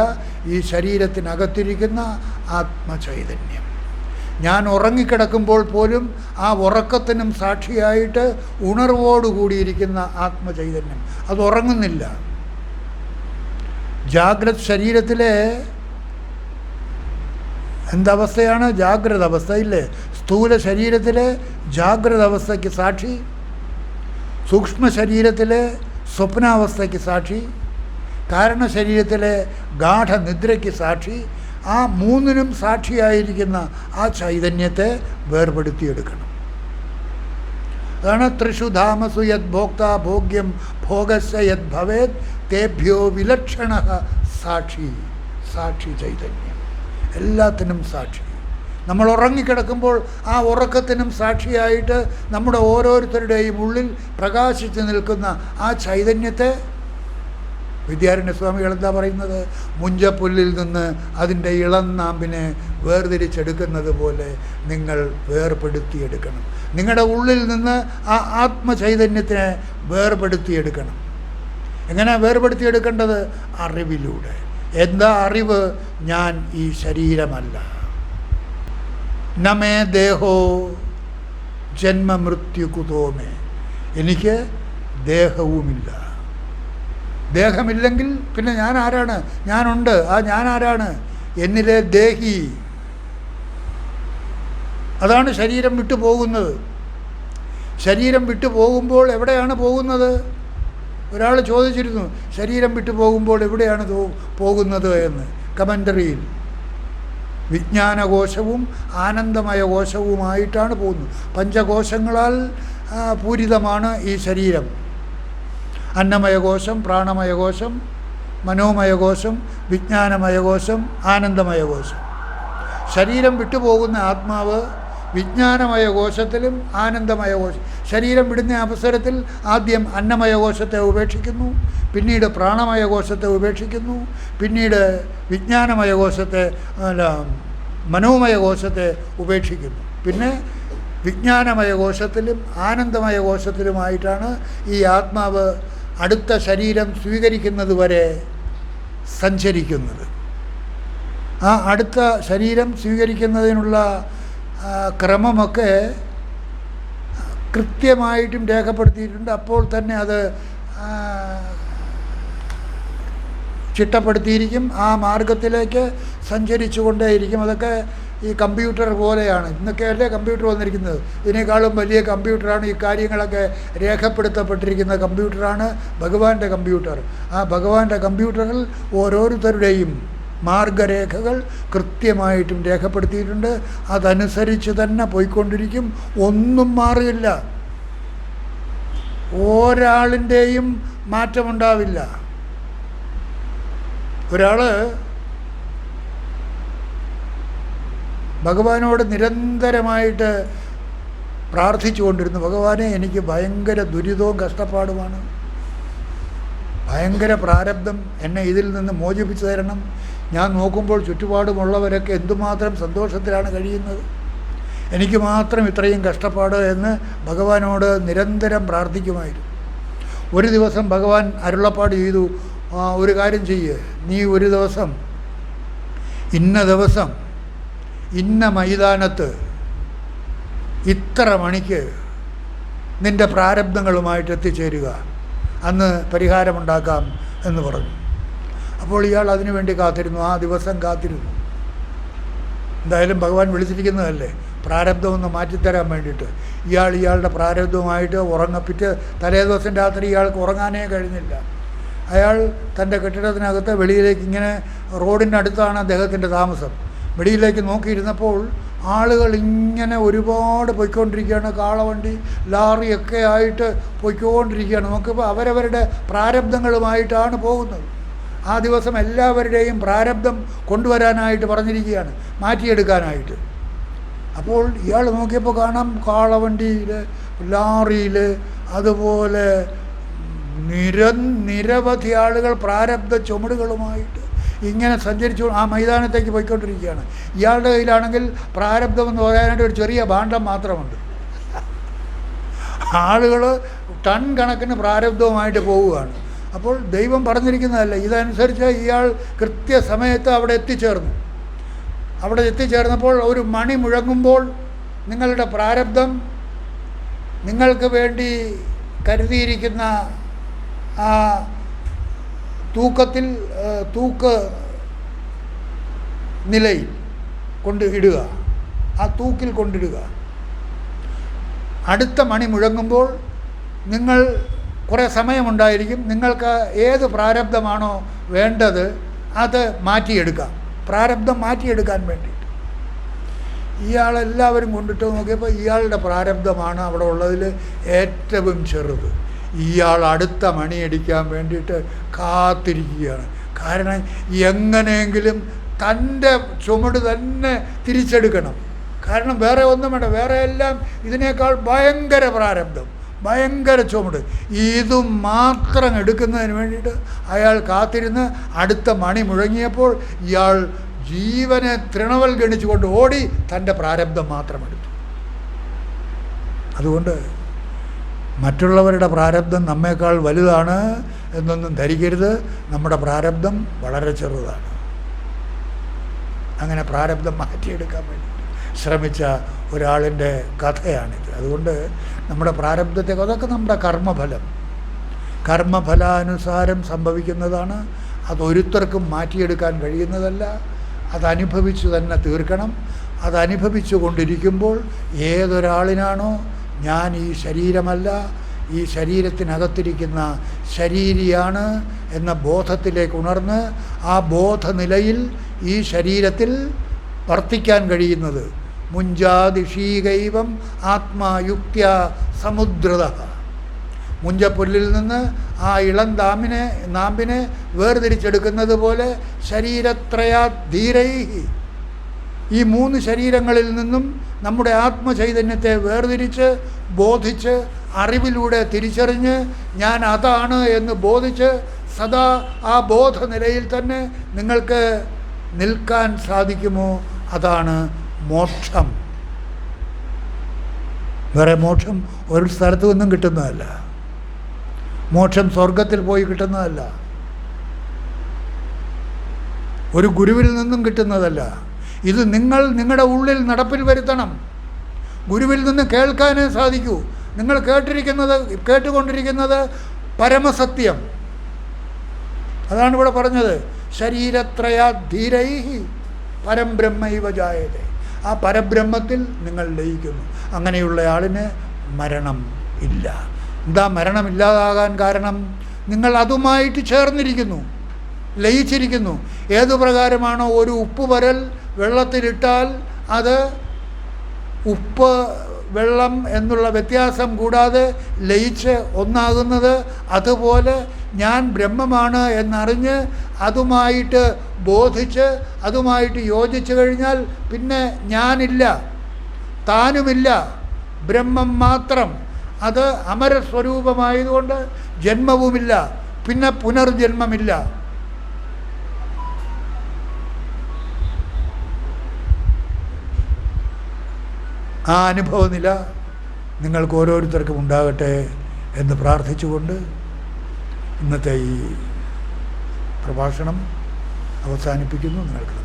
ഈ ശരീരത്തിനകത്തിരിക്കുന്ന ആത്മചൈതന്യം. ഞാൻ ഉറങ്ങിക്കിടക്കുമ്പോൾ പോലും ആ ഉറക്കത്തിനും സാക്ഷിയായിട്ട് ഉണർവോടുകൂടിയിരിക്കുന്ന ആത്മചൈതന്യം, അത് ഉറങ്ങുന്നില്ല. ജാഗ്രത് ശരീരത്തിലെ എന്തവസ്ഥയാണ്? ജാഗ്രത അവസ്ഥ ഇല്ലേ? സ്ഥൂല ശരീരത്തിലെ ജാഗ്രത അവസ്ഥയ്ക്ക് സാക്ഷി, സൂക്ഷ്മ ശരീരത്തിലെ സ്വപ്നാവസ്ഥയ്ക്ക് സാക്ഷി, കാരണശരീരത്തിലെ ഗാഠനിദ്രയ്ക്ക് സാക്ഷി. ആ 3നും സാക്ഷിയായിരിക്കുന്ന ആ ചൈതന്യത്തെ വേർപെടുത്തിയെടുക്കണം. അതാണ് ത്രിഷു ധാമസു യത് ഭോക്ത ഭോഗ്യം ഭോഗസ്യ യത് ഭവേത് തേഭ്യോ വിലക്ഷണ സാക്ഷി. സാക്ഷി ചൈതന്യം, എല്ലാത്തിനും സാക്ഷി. നമ്മൾ ഉറങ്ങിക്കിടക്കുമ്പോൾ ആ ഉറക്കത്തിനും സാക്ഷിയായിട്ട് നമ്മുടെ ഓരോരുത്തരുടെയും ഉള്ളിൽ പ്രകാശിച്ച് നിൽക്കുന്ന ആ ചൈതന്യത്തെ വിദ്യാരണ്യ സ്വാമികൾ എന്താ പറയുന്നത്? മുഞ്ചപ്പുല്ലിൽ നിന്ന് അതിൻ്റെ ഇളം നാമ്പിനെ വേർതിരിച്ചെടുക്കുന്നത് പോലെ നിങ്ങൾ വേർപെടുത്തിയെടുക്കണം. നിങ്ങളുടെ ഉള്ളിൽ നിന്ന് ആ ആത്മചൈതന്യത്തിനെ വേർപെടുത്തിയെടുക്കണം. എങ്ങനെ വേർപെടുത്തിയെടുക്കേണ്ടത്? അറിവിലൂടെ. എന്താ അറിവ്? ഞാൻ ഈ ശരീരമല്ല. നമേ ദേഹോ ജന്മമൃത്യു കുതോമേ. എനിക്ക് ദേഹവുമില്ല. ദേഹമില്ലെങ്കിൽ പിന്നെ ഞാൻ ആരാണ്? ഞാനുണ്ട്. ആ ഞാൻ ആരാണ്? എന്നിലെ ദേഹി. അതാണ് ശരീരം വിട്ടു പോകുന്നത്. ശരീരം വിട്ടു പോകുമ്പോൾ എവിടെയാണ് പോകുന്നത്? ഒരാൾ ചോദിച്ചിരുന്നു, ശരീരം വിട്ടു പോകുമ്പോൾ എവിടെയാണ് പോകുന്നത് എന്ന്. കമൻ്ററിയിൽ വിജ്ഞാനകോശവും ആനന്ദമയ കോശവുമായിട്ടാണ് പോകുന്നത്. പഞ്ചകോശങ്ങളാൽ പൂരിതമാണ് ഈ ശരീരം. അന്നമയകോശം, പ്രാണമയകോശം, മനോമയകോശം, വിജ്ഞാനമയകോശം, ആനന്ദമയകോശം. ശരീരം വിട്ടുപോകുന്ന ആത്മാവ് വിജ്ഞാനമയ കോശത്തിലും ആനന്ദമയ കോശം. ശരീരം വിടുന്ന അവസരത്തിൽ ആദ്യം അന്നമയകോശത്തെ ഉപേക്ഷിക്കുന്നു, പിന്നീട് പ്രാണമയ കോശത്തെ ഉപേക്ഷിക്കുന്നു, പിന്നീട് വിജ്ഞാനമയ കോശത്തെ മനോമയ കോശത്തെ ഉപേക്ഷിക്കുന്നു. പിന്നെ വിജ്ഞാനമയ കോശത്തിലും ആനന്ദമയ കോശത്തിലുമായിട്ടാണ് ഈ ആത്മാവ് അടുത്ത ശരീരം സ്വീകരിക്കുന്നത് വരെ സഞ്ചരിക്കുന്നത്. ആ അടുത്ത ശരീരം സ്വീകരിക്കുന്നതിനുള്ള ക്രമമൊക്കെ കൃത്യമായിട്ടും രേഖപ്പെടുത്തിയിട്ടുണ്ട്. അപ്പോൾ തന്നെ അത് ചിട്ടപ്പെടുത്തിയിരിക്കും. ആ മാർഗത്തിലേക്ക് സഞ്ചരിച്ചു കൊണ്ടേയിരിക്കും. അതൊക്കെ ഈ കമ്പ്യൂട്ടർ പോലെയാണ്. ഇന്നൊക്കെയല്ലേ കമ്പ്യൂട്ടർ വന്നിരിക്കുന്നത്. ഇതിനേക്കാളും വലിയ കമ്പ്യൂട്ടറാണ്. ഈ കാര്യങ്ങളൊക്കെ രേഖപ്പെടുത്തപ്പെട്ടിരിക്കുന്ന കമ്പ്യൂട്ടറാണ് ഭഗവാന്റെ കമ്പ്യൂട്ടർ. ആ ഭഗവാന്റെ കമ്പ്യൂട്ടറിൽ ഓരോരുത്തരുടെയും മാർഗരേഖകൾ കൃത്യമായിട്ടും രേഖപ്പെടുത്തിയിട്ടുണ്ട്. അതനുസരിച്ച് തന്നെ പോയിക്കൊണ്ടിരിക്കും. ഒന്നും മാറില്ല. ഒരാളിൻ്റെയും മാറ്റമുണ്ടാവില്ല. ഒരാൾ ഭഗവാനോട് നിരന്തരമായിട്ട് പ്രാർത്ഥിച്ചു കൊണ്ടിരുന്നു, ഭഗവാനെ എനിക്ക് ഭയങ്കര ദുരിതവും കഷ്ടപ്പാടുമാണ്, ഭയങ്കര പ്രാരബ്ധം, എന്നെ ഇതിൽ നിന്ന് മോചിപ്പിച്ചു തരണം. ഞാൻ നോക്കുമ്പോൾ ചുറ്റുപാടുമുള്ളവരൊക്കെ എന്തുമാത്രം സന്തോഷത്തിലാണ് കഴിയുന്നത്. എനിക്ക് മാത്രം ഇത്രയും കഷ്ടപ്പാട് എന്ന് ഭഗവാനോട് നിരന്തരം പ്രാർത്ഥിക്കുമായിരുന്നു. ഒരു ദിവസം ഭഗവാൻ അരുളപ്പാട് ചെയ്തു, ഒരു കാര്യം ചെയ്യ്, നീ ഒരു ദിവസം ഇന്ന ദിവസം ഇന്ന മൈതാനത്ത് ഇത്ര മണിക്ക് നിൻ്റെ പ്രാരബ്ധങ്ങളുമായിട്ട് എത്തിച്ചേരുക, അന്ന് പരിഹാരമുണ്ടാക്കാം എന്ന് പറഞ്ഞു. അപ്പോൾ ഇയാൾ അതിനു വേണ്ടി കാത്തിരുന്നു. ആ ദിവസം കാത്തിരുന്നു. എന്തായാലും ഭഗവാൻ വിളിച്ചിരിക്കുന്നതല്ലേ, പ്രാരബ്ധമൊന്ന് മാറ്റിത്തരാൻ വേണ്ടിയിട്ട്. ഇയാളുടെ പ്രാരബ്ധവുമായിട്ട് ഉറങ്ങപ്പിറ്റ് തലേ ദിവസം രാത്രി ഇയാൾക്ക് ഉറങ്ങാനേ കഴിഞ്ഞില്ല. അയാൾ തൻ്റെ കെട്ടിടത്തിനകത്ത് വെളിയിലേക്ക്, ഇങ്ങനെ റോഡിൻ്റെ അടുത്താണ് അദ്ദേഹത്തിൻ്റെ താമസം, വെളിയിലേക്ക് നോക്കിയിരുന്നപ്പോൾ ആളുകൾ ഇങ്ങനെ ഒരുപാട് പോയിക്കൊണ്ടിരിക്കുകയാണ്. കാളവണ്ടി, ലാറിയൊക്കെ ആയിട്ട് പോയിക്കൊണ്ടിരിക്കുകയാണ്. നോക്കിയപ്പോൾ അവരവരുടെ പ്രാരബ്ധങ്ങളുമായിട്ടാണ് പോകുന്നത്. ആ ദിവസം എല്ലാവരുടെയും പ്രാരബ്ധം കൊണ്ടുവരാനായിട്ട് പറഞ്ഞിരിക്കുകയാണ്, മാറ്റിയെടുക്കാനായിട്ട്. അപ്പോൾ ഇയാൾ നോക്കിയപ്പോൾ കാണാം, കാളവണ്ടിയിൽ, ലാറിയിൽ, അതുപോലെ നിരവധി ആളുകൾ പ്രാരബ്ധ ചുമടുകളുമായിട്ട് ഇങ്ങനെ സഞ്ചരിച്ചു ആ മൈതാനത്തേക്ക് പോയിക്കൊണ്ടിരിക്കുകയാണ്. ഇയാളുടെ കയ്യിലാണെങ്കിൽ പ്രാരബ്ധം എന്ന് പറയാനായിട്ട് ഒരു ചെറിയ ഭാണ്ഡം മാത്രമുണ്ട്. ആളുകൾ ടൺ കണക്കിന് പ്രാരബ്ധവുമായിട്ട് പോവുകയാണ്. അപ്പോൾ ദൈവം പറഞ്ഞിരിക്കുന്നതല്ല, ഇതനുസരിച്ച് ഇയാൾ കൃത്യസമയത്ത് അവിടെ എത്തിച്ചേർന്നു. അവിടെ എത്തിച്ചേർന്നപ്പോൾ ഒരു മണി മുഴങ്ങുമ്പോൾ നിങ്ങളുടെ പ്രാരബ്ധം, നിങ്ങൾക്ക് വേണ്ടി കരുതിയിരിക്കുന്ന ആ തൂക്കത്തിൽ, തൂക്ക് നിലയിൽ കൊണ്ട് ഇടുക, ആ തൂക്കിൽ കൊണ്ടിടുക. അടുത്ത മണി മുഴങ്ങുമ്പോൾ നിങ്ങൾ കുറേ സമയമുണ്ടായിരിക്കും, നിങ്ങൾക്ക് ഏത് പ്രാരബ്ധമാണോ വേണ്ടത് അത് മാറ്റിയെടുക്കാം, പ്രാരബ്ധം മാറ്റിയെടുക്കാൻ വേണ്ടിയിട്ട്. ഇയാളെല്ലാവരും കൊണ്ടിട്ട് നോക്കിയപ്പോൾ ഇയാളുടെ പ്രാരബ്ധമാണ് അവിടെ ഉള്ളതിൽ ഏറ്റവും ചെറുത്. ഇയാൾ അടുത്ത മണിയടിക്കാൻ വേണ്ടിയിട്ട് കാത്തിരിക്കുകയാണ്. കാരണം എങ്ങനെയെങ്കിലും തൻ്റെ ചുമട് തന്നെ തിരിച്ചെടുക്കണം. കാരണം വേറെ ഒന്നും വേണ്ട, വേറെ എല്ലാം ഇതിനേക്കാൾ ഭയങ്കര പ്രാരബ്ധം, ഭയങ്കര ചുമട്. ഇതും മാത്രം എടുക്കുന്നതിന് വേണ്ടിയിട്ട് അയാൾ കാത്തിരുന്ന് അടുത്ത മണി മുഴങ്ങിയപ്പോൾ ഇയാൾ ജീവനെ തൃണവൽഗണിച്ചുകൊണ്ട് ഓടി തൻ്റെ പ്രാരബ്ധം മാത്രം എടുത്തു. അതുകൊണ്ട് മറ്റുള്ളവരുടെ പ്രാരബ്ധം നമ്മേക്കാൾ വലുതാണ് എന്നൊന്നും ധരിക്കരുത്. നമ്മുടെ പ്രാരബ്ധം വളരെ ചെറുതാണ്. അങ്ങനെ പ്രാരബ്ധം മാറ്റിയെടുക്കാൻ വേണ്ടി ശ്രമിച്ച ഒരാളിൻ്റെ കഥയാണിത്. അതുകൊണ്ട് നമ്മുടെ പ്രാരബ്ധത്തെ, അതൊക്കെ നമ്മുടെ കർമ്മഫലം, കർമ്മഫലാനുസാരം സംഭവിക്കുന്നതാണ്. അതൊരുത്തർക്കും മാറ്റിയെടുക്കാൻ കഴിയുന്നതല്ല. അതനുഭവിച്ചു തന്നെ തീർക്കണം. അതനുഭവിച്ചു കൊണ്ടിരിക്കുമ്പോൾ ഏതൊരാളിനാണോ ഞാൻ ഈ ശരീരമല്ല, ഈ ശരീരത്തിനകത്തിരിക്കുന്ന ശരീരിയാണ് എന്ന ബോധത്തിലേക്ക് ഉണർന്ന് ആ ബോധനിലയിൽ ഈ ശരീരത്തിൽ വർത്തിക്കാൻ കഴിയുന്നത്, മുഞ്ചാദിഷീകൈവം ആത്മായുക്ത്യ സമുദ്രത, മുഞ്ചപ്പുല്ലിൽ നിന്ന് ആ ഇളം നാമ്പിനെ വേർതിരിച്ചെടുക്കുന്നത് പോലെ ശരീരത്രയാധീരൈഹി, ഈ 3 ശരീരങ്ങളിൽ നിന്നും നമ്മുടെ ആത്മചൈതന്യത്തെ വേർതിരിച്ച് ബോധിച്ച് അറിവിലൂടെ തിരിച്ചറിഞ്ഞ് ഞാൻ അതാണ് എന്ന് ബോധിച്ച് സദാ ആ ബോധനിലയിൽ തന്നെ നിങ്ങൾക്ക് നിൽക്കാൻ സാധിക്കുമോ? അതാണ് മോക്ഷം. വേറെ മോക്ഷം ഒരു സ്ഥലത്തു നിന്നും കിട്ടുന്നതല്ല. മോക്ഷം സ്വർഗത്തിൽ പോയി കിട്ടുന്നതല്ല, ഒരു ഗുരുവിൽ നിന്നും കിട്ടുന്നതല്ല. ഇത് നിങ്ങളുടെ ഉള്ളിൽ നടപ്പിൽ വരുത്തണം. ഗുരുവിൽ നിന്ന് കേൾക്കാനേ സാധിക്കൂ. നിങ്ങൾ കേട്ടുകൊണ്ടിരിക്കുന്നത് പരമസത്യം. അതാണ് ഇവിടെ പറഞ്ഞത്, ശരീരത്രയാധീരൈഹി പരം ബ്രഹ്മൈവ ജായതേ. ആ പരബ്രഹ്മത്തിൽ നിങ്ങൾ ലയിക്കുന്നു. അങ്ങനെയുള്ള ആളിന് മരണം ഇല്ല. എന്താ മരണമില്ലാതാകാൻ കാരണം? നിങ്ങൾ അതുമായിട്ട് ചേർന്നിരിക്കുന്നു, ലയിച്ചിരിക്കുന്നു. ഏതു പ്രകാരമാണോ ഒരു ഉപ്പ് പരൽ വെള്ളത്തിലിട്ടാൽ അത് ഉപ്പ് വെള്ളം എന്നുള്ള വ്യത്യാസം കൂടാതെ ലയിച്ച് ഒന്നാകുന്നത്, അതുപോലെ ഞാൻ ബ്രഹ്മമാണ് എന്നറിഞ്ഞ് അതുമായിട്ട് ബോധിച്ച് അതുമായിട്ട് യോജിച്ചു കഴിഞ്ഞാൽ പിന്നെ ഞാനില്ല, താനുമില്ല, ബ്രഹ്മം മാത്രം. അത് അമരസ്വരൂപമായതുകൊണ്ട് ജന്മവുമില്ല, പിന്നെ പുനർജന്മമില്ല. ആ അനുഭവനില നിങ്ങൾക്ക് ഓരോരുത്തർക്കും ഉണ്ടാകട്ടെ എന്ന് പ്രാർത്ഥിച്ചുകൊണ്ട് ഇന്നത്തെ ഈ പ്രഭാഷണം അവസാനിപ്പിക്കുന്നു. നിങ്ങൾക്ക്